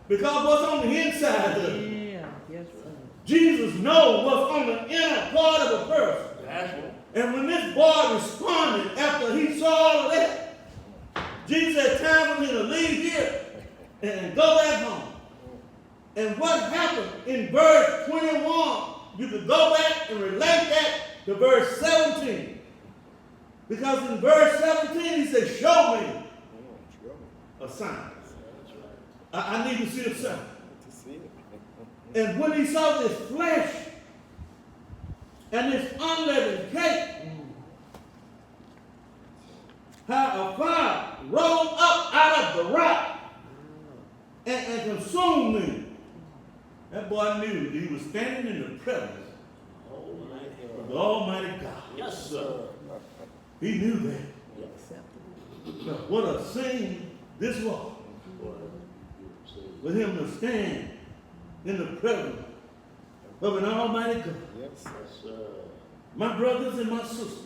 because what's on the inside of it. Yeah, yes, sir. Jesus knows what's on the inner part of a person. That's right. And when this boy responded after he saw all of that, Jesus had time for me to leave here and go back home. And what happened in verse 21, you could go back and relate that to verse 17. Because in verse 17 he said, show me a sign. I need to see a sign. And when he saw this flesh and this unleavened cake, how a fire rolled up out of the rock and consumed me. That boy knew that he was standing in the presence of the Almighty God. Yes, sir. He knew that. Yes. But what a scene this was. For him to stand in the presence of an Almighty God. Yes, sir. My brothers and my sisters,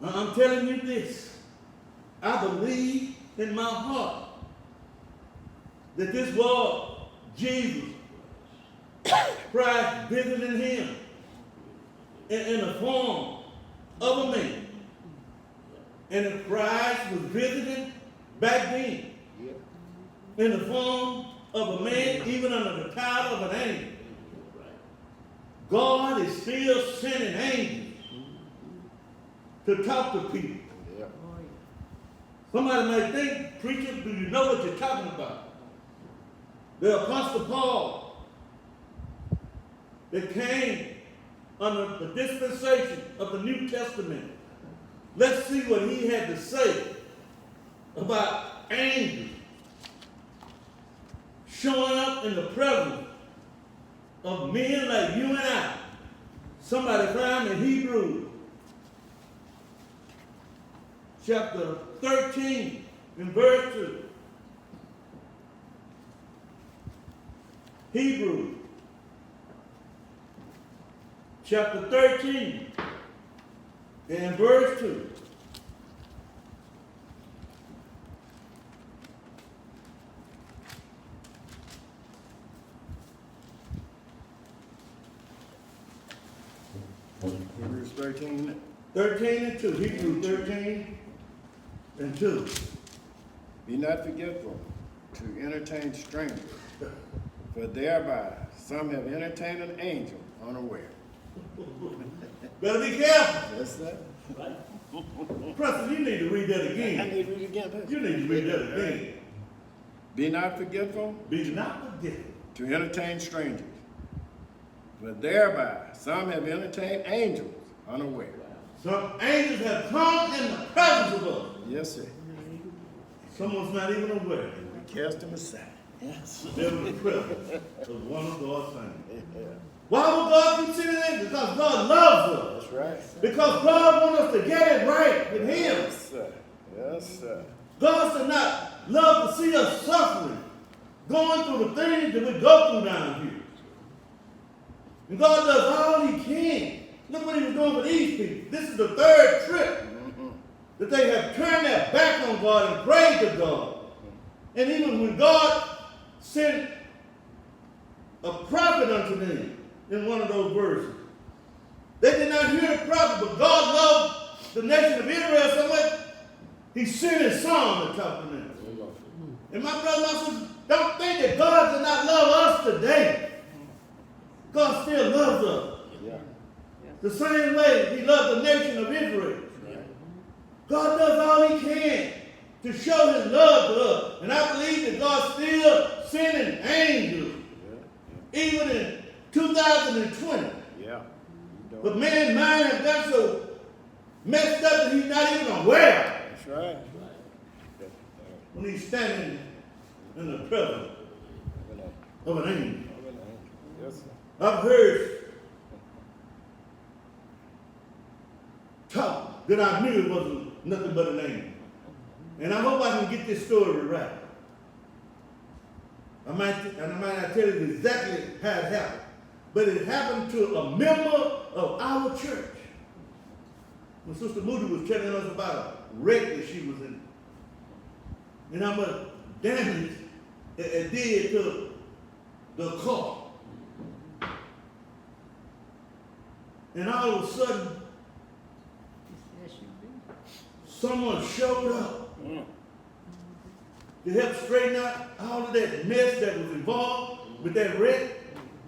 I'm telling you this. I believe in my heart that this was Jesus Christ visiting him in the form of a man. And if Christ was visited back then in the form of a man, even under the title of an angel, God is still sending angels to talk to people. Somebody might think, preacher, do you know what you're talking about? The Apostle Paul that came under the dispensation of the New Testament. Let's see what he had to say about angels showing up in the presence of men like you and I. Somebody find in Hebrews chapter 13 and verse 2. Hebrews chapter 13 and verse 2. Hebrews 13. 13 and 2. Hebrews 13 and 2. Be not forgetful to entertain strangers, for thereby some have entertained an angel unaware. Better be careful. Yes, sir. Preston, you need to read that I again. need to read it again, Pastor. You need to read that again. Be not forgetful Be not forgetful. to entertain strangers, for thereby some have entertained angels unaware. Some angels have come in the presence of us. Yes, sir. Someone's not even aware. We cast them aside. Yes. They're in the presence of one of God's saints. Why would God keep sending angels? Because God loves us. That's right. Because God wants us to get it right with Him. Yes, sir. Yes, sir. God does not love to see us suffering, going through the things that we go through down here. And God does all He can. Look what He was doing with these people. This is the third trip that they have turned their back on God and prayed to God. And even when God sent a prophet unto them in one of those verses, they did not hear the prophet, but God loved the nation of Israel so much, He sent His Son to talk to them. And my brother and my sister, don't think that God does not love us today. God still loves us. Yeah. The same way He loved the nation of Israel. God does all He can to show His love to us. And I believe that God's still sending angels, even in 2020. Yeah. You But don't. man's mind has got so messed up that he's not even aware That's right. when he's standing in the presence of an angel. Yes, sir. I've heard talk that I knew it wasn't nothing but an angel. And I hope I can get this story right. I might not tell you exactly how it happened, but it happened to a member of our church. When Sister Moody was telling us about a wreck that she was in, and how much damage it did to the car. And all of a sudden, someone showed up to help straighten out all of that mess that was involved with that wreck.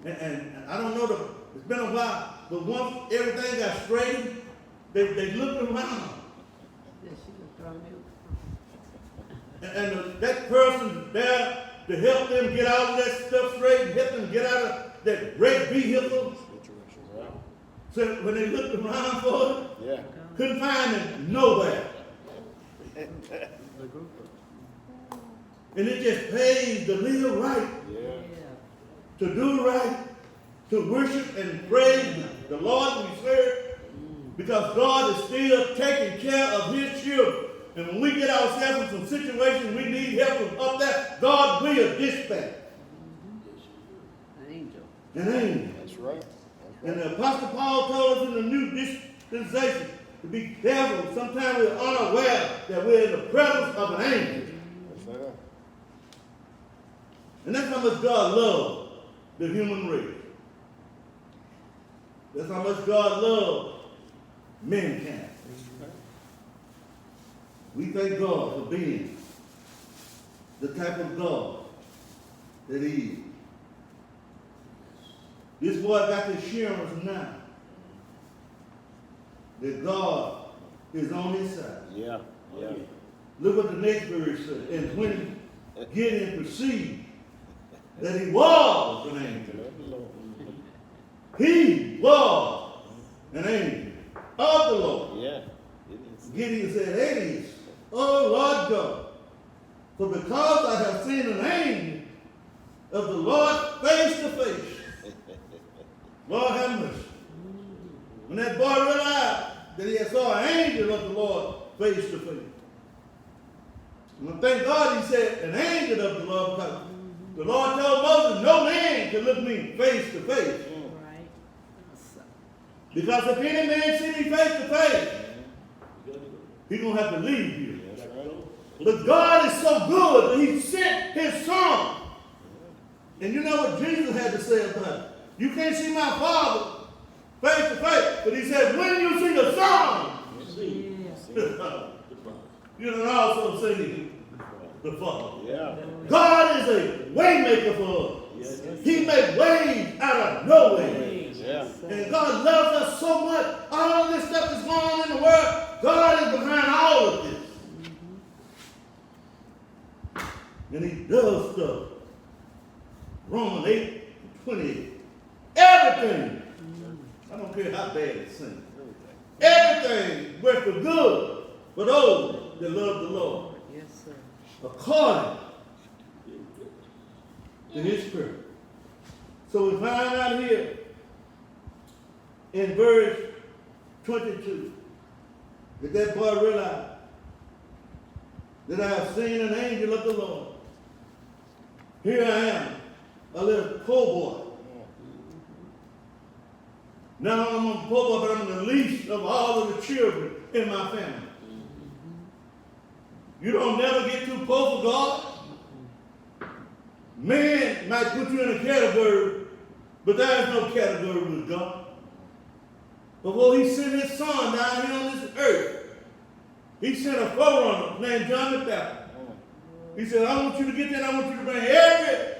And I don't know, it's been a while, but once everything got straightened, they looked around. And that person there to help them get all of that stuff straight and help them get out of that wrecked vehicle. So when they looked around for it, Yeah. couldn't find it nowhere. And it just pays to live right, Yeah. to do right, to worship and praise the Lord we serve, because God is still taking care of his children. And when we get ourselves in some situations we need help from up there, God will dispatch An angel. an angel. That's right. And the Apostle Paul told us in the new dispensation to be careful. Sometimes we're unaware that we're in the presence of an angel. That's right. And that's how much God loves the human race. That's how much God loves mankind. We thank God for being the type of God that he is. This boy got the assurance now that God is on his side. Yeah. Yeah. Look what the next verse says. And when Gideon perceived that he was an angel, he was an angel of the Lord. Yeah. Gideon said, "Hades, oh Lord God, for because I have seen an angel of the Lord face to face." Lord have mercy. When that boy realized that he had saw an angel of the Lord face to face. And thank God he said an angel of the Lord, because the Lord told Moses, no man can look me face to face. Because if any man see me face to face, he's going to have to leave you. But God is so good that he sent his son. And you know what Jesus had to say about it? You can't see my Father face to face, but he said, when you see the Son, you can also see the Father. Yeah. God is a way maker for us. He makes ways out of no way. Yeah. And God loves us so much. All of this stuff that's going on in the world, God is behind all of this. And he does stuff. Romans 8:28. Everything. I don't care how bad it seems. Everything works for good for those that love the Lord. Yes, sir. According to his spirit. So we find out here in verse 22 that boy realized that I have seen an angel of the Lord. Here I am, a little poor boy. Not only am I a poor boy, but I'm the least of all of the children in my family. You don't never get too poor for God. Man might put you in a category, but there is no category with God. But when he sent his son down here on this earth, he sent a forerunner named John the Baptist. He said, I want you to get there, and I want you to bring every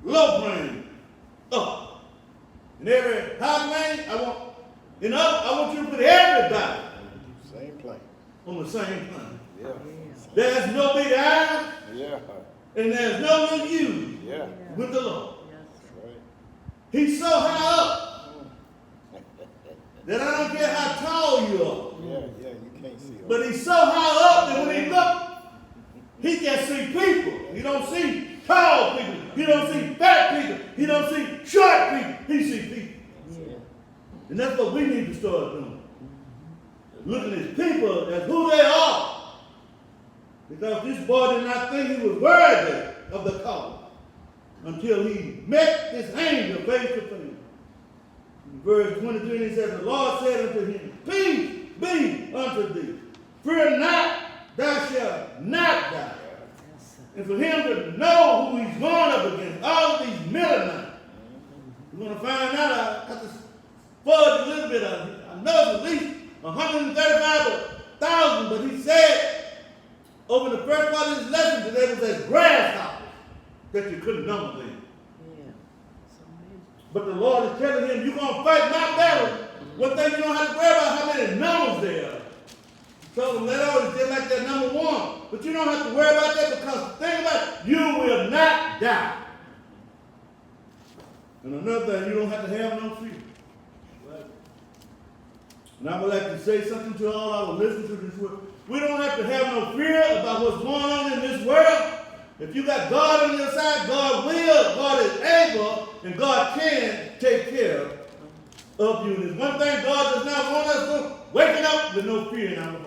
low plane up. And every high plane, I want you to put everybody Same plane. on the same plane. Yeah. There's no big I, Yeah. and there's no little you Yeah. with the Lord. That's right. He's so high up that I don't care how tall you are. Yeah, you can't see him. But he's so high up that when he looks, he can see people. He don't see tall people. He don't see fat people. He don't see short people. He see people. Yeah. And that's what we need to start doing. Looking at people as who they are. Because this boy did not think he was worthy of the call until he met this angel face to face. In verse 23, he said, the Lord said unto him, peace be unto thee. Fear not, thou shalt not die. And for him to know who he's going up against, all of these Midianites, we're going to find out. I got to fudge a little bit of it. I know it's at least 135,000, but he said over the first part of his lesson that there was as grasshoppers that you couldn't number them. Yeah. So many. But the Lord is telling him, you're going to fight my battle. One thing you don't have to worry about how many numbers there are. So let always just like that number one. But you don't have to worry about that because the thing about it, you will not die. And another thing, you don't have to have no fear. And I would like to say something to all our listeners to this word. We don't have to have no fear about what's going on in this world. If you got God on your side, God will, God is able, and God can take care of you. And there's one thing God does not want us to waking up with no fear in our heart.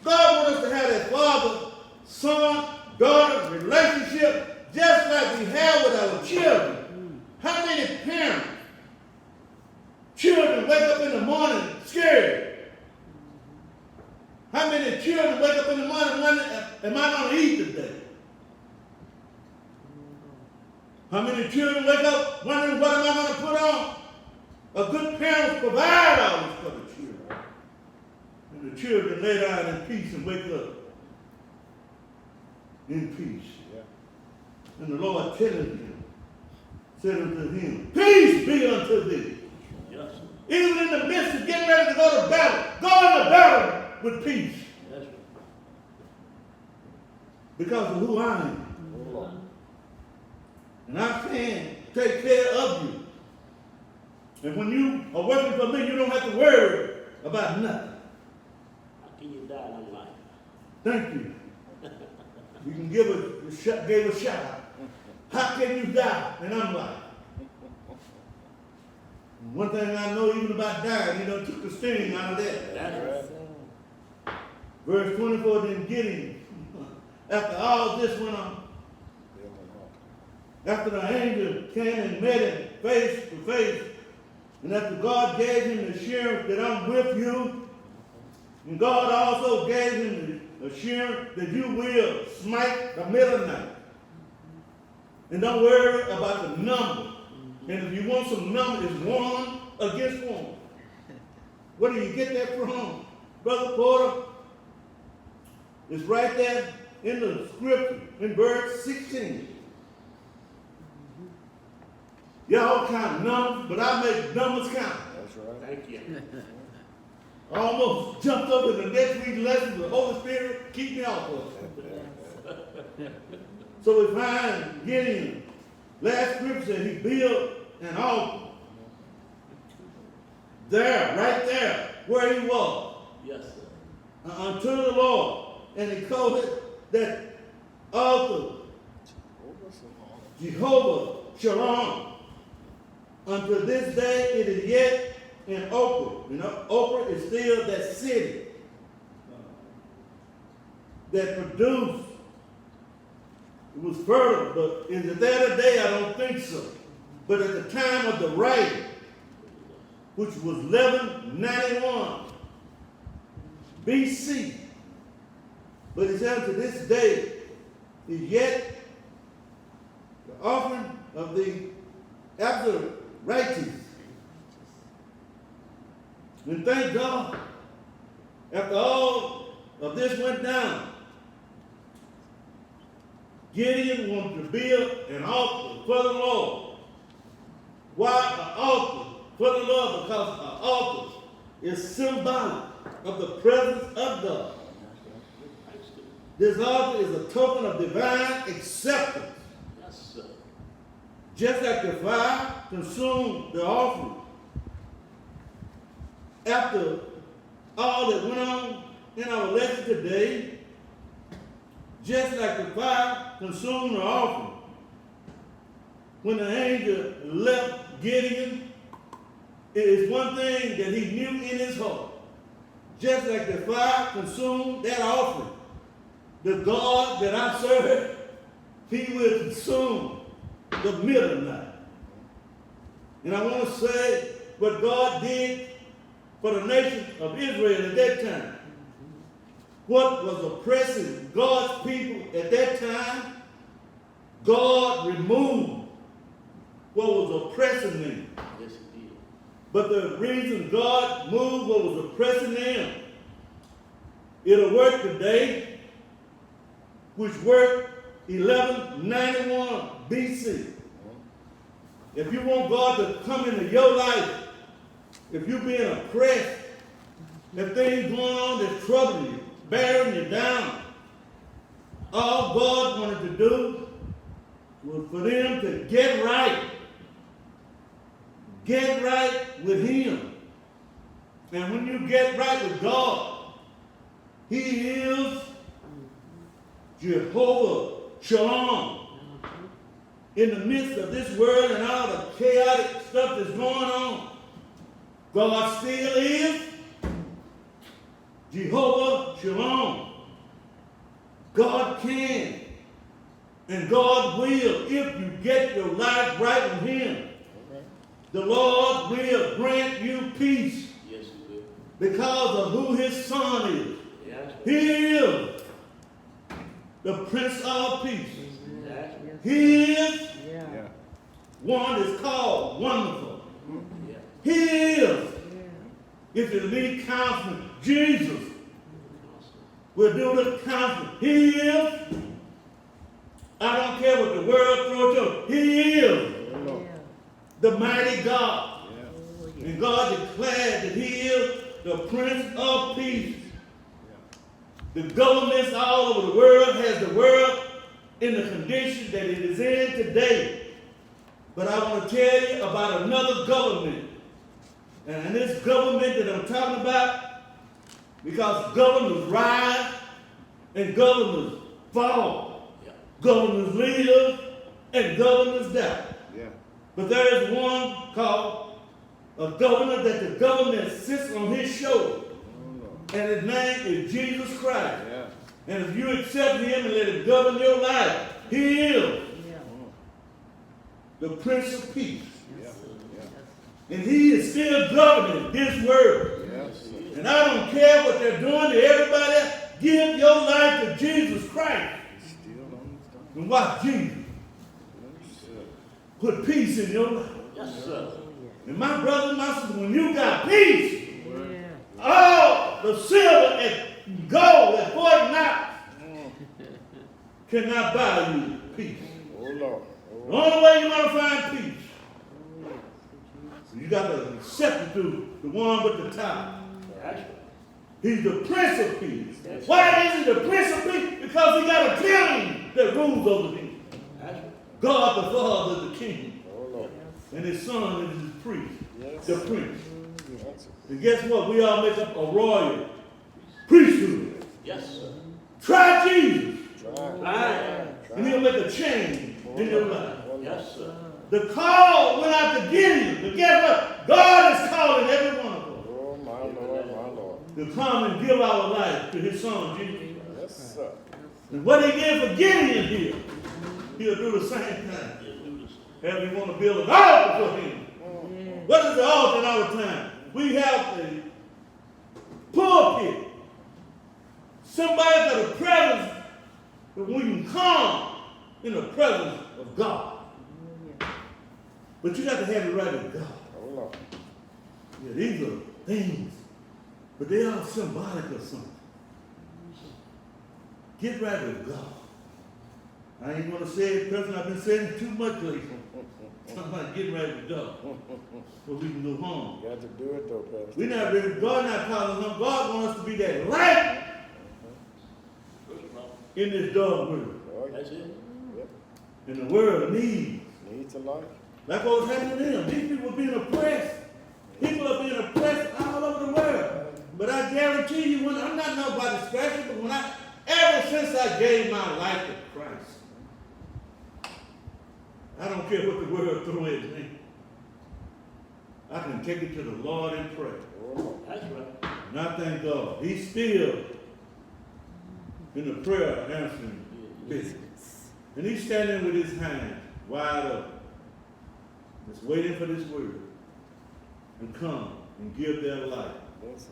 God wants us to have that father, son, daughter relationship just like we have with our children. How many parents, children wake up in the morning scared? How many children wake up in the morning wondering, am I going to eat today? How many children wake up wondering, what am I going to put on? A good parent provides all this for the children. And the children lay down in peace and wake up in peace. Yeah. And the Lord telling him, said unto him, peace be unto thee. Yes. Even in the midst of getting ready to go to battle, go into battle with peace. Yes. Because of who I am. And I can take care of you. And when you are working for me, you don't have to worry about nothing. How can you die on life? Thank you. You can give a shout out. How can you die? And I'm like, one thing I know even about dying, you know, took the sting out of that. That's right. Verse 24, then Gideon, after all this went on, after the angel came and met him face to face, and after God gave him the assurance that I'm with you, and God also gave him the assurance that you will smite the Midianite. And don't worry about the number. And if you want some number, it's 1 against 1. Where do you get that from, Brother Porter? It's right there in the scripture, in verse 16. Y'all count numbers, but I make numbers count. That's right. Thank you. I almost jumped over the next week's lesson. The Holy Spirit keep me off of it. So we find Gideon. Last scripture, he built an altar. There, right there, where he was. Yes, sir. Unto the Lord. And he called it that altar, Jehovah Shalom. Until this day, it is yet in Oprah. You know, Oprah is still that city that produced. It was fertile, but is it there today? I don't think so. But at the time of the writing, which was 1191 BC, but it says to this day is yet the offering of the absolute righteous. And thank God, after all of this went down, Gideon wanted to build an altar for the Lord. Why an altar for the Lord? Because an altar is symbolic of the presence of God. This altar is a token of divine acceptance. Yes, sir. Just like the fire consumed the offering. After all that went on in our lesson today, just like the fire consumed the offering, when the angel left Gideon, it is one thing that he knew in his heart. Just like the fire consumed that offering, the God that I serve, he will consume the middle night. And I want to say what God did for the nation of Israel at that time. What was oppressing God's people at that time, God removed what was oppressing them. Yes, he did. But the reason God moved what was oppressing them, it'll work today, which worked 1191 BC. If you want God to come into your life, if you're being oppressed, if things going on that's troubling you, bearing you down, all God wanted to do was for them to get right. Get right with him. And when you get right with God, he is Jehovah Shalom. In the midst of this world and all the chaotic stuff that's going on, God still is Jehovah Shalom. God can and God will if you get your life right with him. The Lord will grant you peace. Yes, he will. Because of who his son is. Yes. He is the Prince of Peace. Yes. He is Yeah. Yeah. one that's called Wonderful. Yeah. He is, Yeah. if you need counseling, Jesus will do the counseling. He is, I don't care what the world throws at you, he is Oh, Lord. Yeah. the mighty God. Yeah. Oh, yeah. And God declared that he is the Prince of Peace. The governments all over the world has the world in the condition that it is in today. But I want to tell you about another government. And this government that I'm talking about, because governors rise and governors fall. Yeah. Governors live and governors die. Yeah. But there is one called a governor that the government sits on his shoulder. Oh, Lord. And his name is Jesus Christ. Yeah. And if you accept him and let him govern your life, he is Yeah. the Prince of Peace. Yeah. And he is still governing this world. Yes. And I don't care what they're doing to everybody. Give your life to Jesus Christ. Still on the throne. And watch Jesus Yes, sir. put peace in your life. Yes, sir. And my brother and my sister, when you got peace, Yeah. all the silver and gold at Fort Knox cannot buy you peace. Oh, Lord. The Oh, only way you're going to find peace, Oh, yeah. you got to accept it through the one with the top. That's right. He's the Prince of Peace. That's Why is he the Prince of Peace? Because he got a king that rules over him. That's right. God the Father is the king, oh, Lord. and his son is his priest, Yes. the prince. Yes. And guess what? We all make up a royal priesthood. Yes, sir. Try Jesus, Try. Right. and he'll make a change in your life. Oh, Lord. Yes, sir. The call went out to Gideon, but guess what? God is calling every one of us Oh, my Lord, my Lord. to come and give our life to his son, Jesus. Yes, sir. And what he did for Gideon here, he'll do the same thing. Have you want to build an altar for him? Yeah. What is the altar in our time? We have the pulpit. Somebody got a presence that we can come in the presence of God. But you got to have it right with God. Oh, Lord. Yeah, these are things, but they are symbolic of something. Get right with God. I ain't gonna say it, person. I've been saying it too much lately. Talking about getting right with God, so we can go home. Got to do it, though, Pastor. We're not ready. God not calling us. God wants us to be that light in this dark world, Oh, That's it. Yep. and the world needs Needs a life. That's what was happening to them. These people were being oppressed. People are being oppressed all over the world. But I guarantee you, when I'm not nobody's special, but ever since I gave my life to Christ, I don't care what the world throws at me. I can take it to the Lord and pray. That's right. And I thank God. He's still in the prayer answering business. And he's standing with his hands wide open, just waiting for this word and come and give their life. Yes.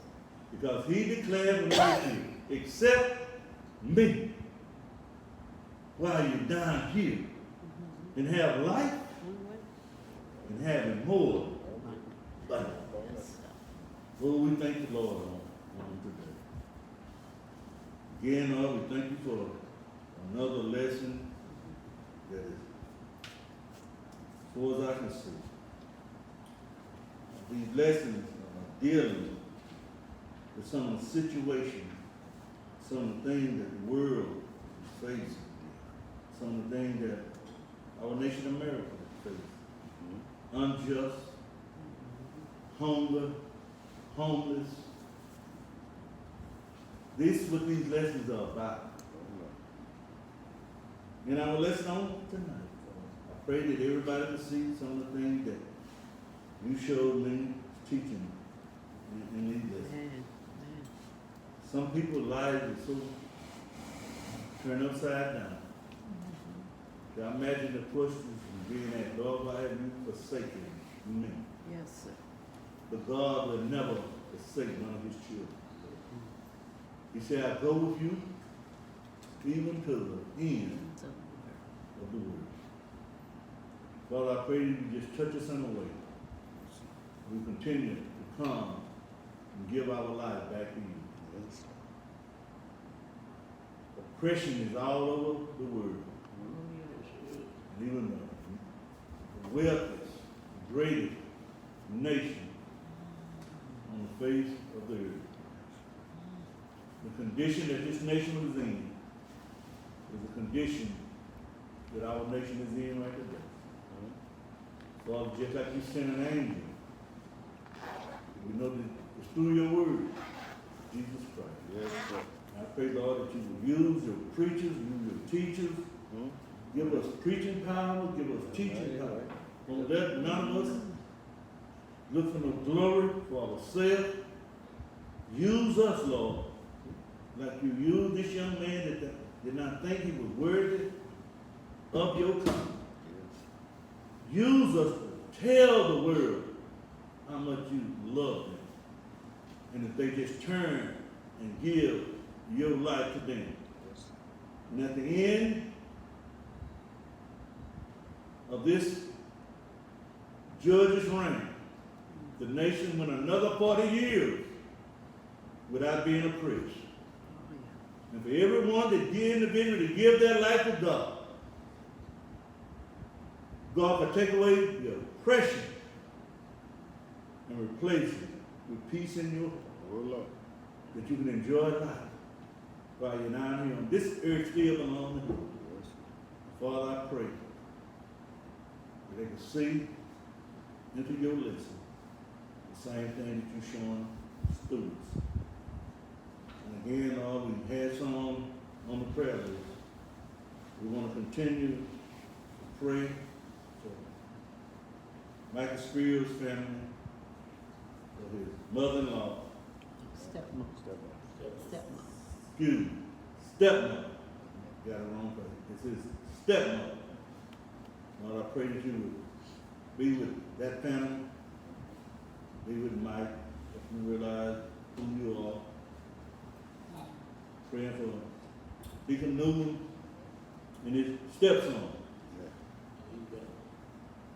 Because he declared with you, except me, while you're down here and have life and have it more. But, well, we thank the Lord on today. Again, Lord, we thank you for another lesson that is, as far as I can see, these lessons are dealing with some of the situations, some of the things that the world is facing, some of the things that our nation America is facing. Unjust, hunger, homeless. This is what these lessons are about. And our lesson on tonight, I pray that everybody can see some of the things that you showed me teaching in these lessons. Some people's lives are so turned upside down. I imagine the questions being asked, Lord, why have you forsaken me? Yes, sir. But God will never forsake one of his children. He said, I go with you even to the end of the world. Father, I pray that you just touch us in a way. We continue to come and give our life back to you. Oppression is all over the world. And even the wealthiest, greatest nation on the face of the earth. The condition that this nation was in is the condition that our nation is in right today. Father, just like you sent an angel, we know that it's through your word, Jesus Christ. Yes, sir. I pray, Lord, that you will use your preachers, use your teachers. Give us preaching power, give us teaching power. Don't let none of us look for no glory for ourselves. Use us, Lord, like you used this young man that did not think he was worthy of your coming. Use us to tell the world how much you love them. And if they just turn and give your life to them. And at the end of this judge's reign, the nation went another 40 years without being oppressed. And for everyone that did individually to give their life to God, God will take away the oppression and replace it with peace in your heart, that you can enjoy life while you're down here on this earth still belongs to you. Father, I pray that they can see into your lesson the same thing that you're showing students. And again, Lord, we had some on the prayer list. We want to continue to pray for Michael Spears' family, for his mother-in-law, Stepmom. excuse me, stepmother. Got it wrong, but it's his stepmother. Lord, I pray that you would be with that family, be with Mike, let him realize who you are. Praying for Deacon Newman and his stepson.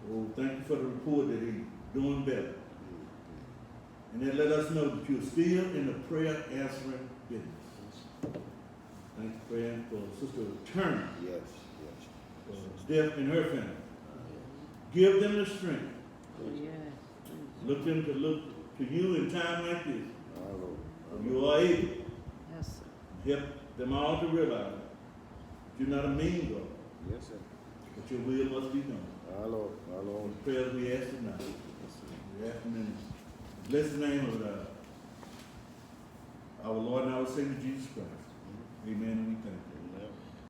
Oh, thank you for the report that he's doing better. And then let us know that you're still in the prayer answering business. Thank you for praying for Sister Turner, death in her family. Give them the strength. Look them to look to you in time like this. You are able. Yes, sir. Help them all to realize that you're not a mean God. Yes, sir. But your will must be done. Our Lord, our Lord. The prayers we ask tonight. We ask them in the blessed name of our Lord and our Savior Jesus Christ. Amen and we thank you.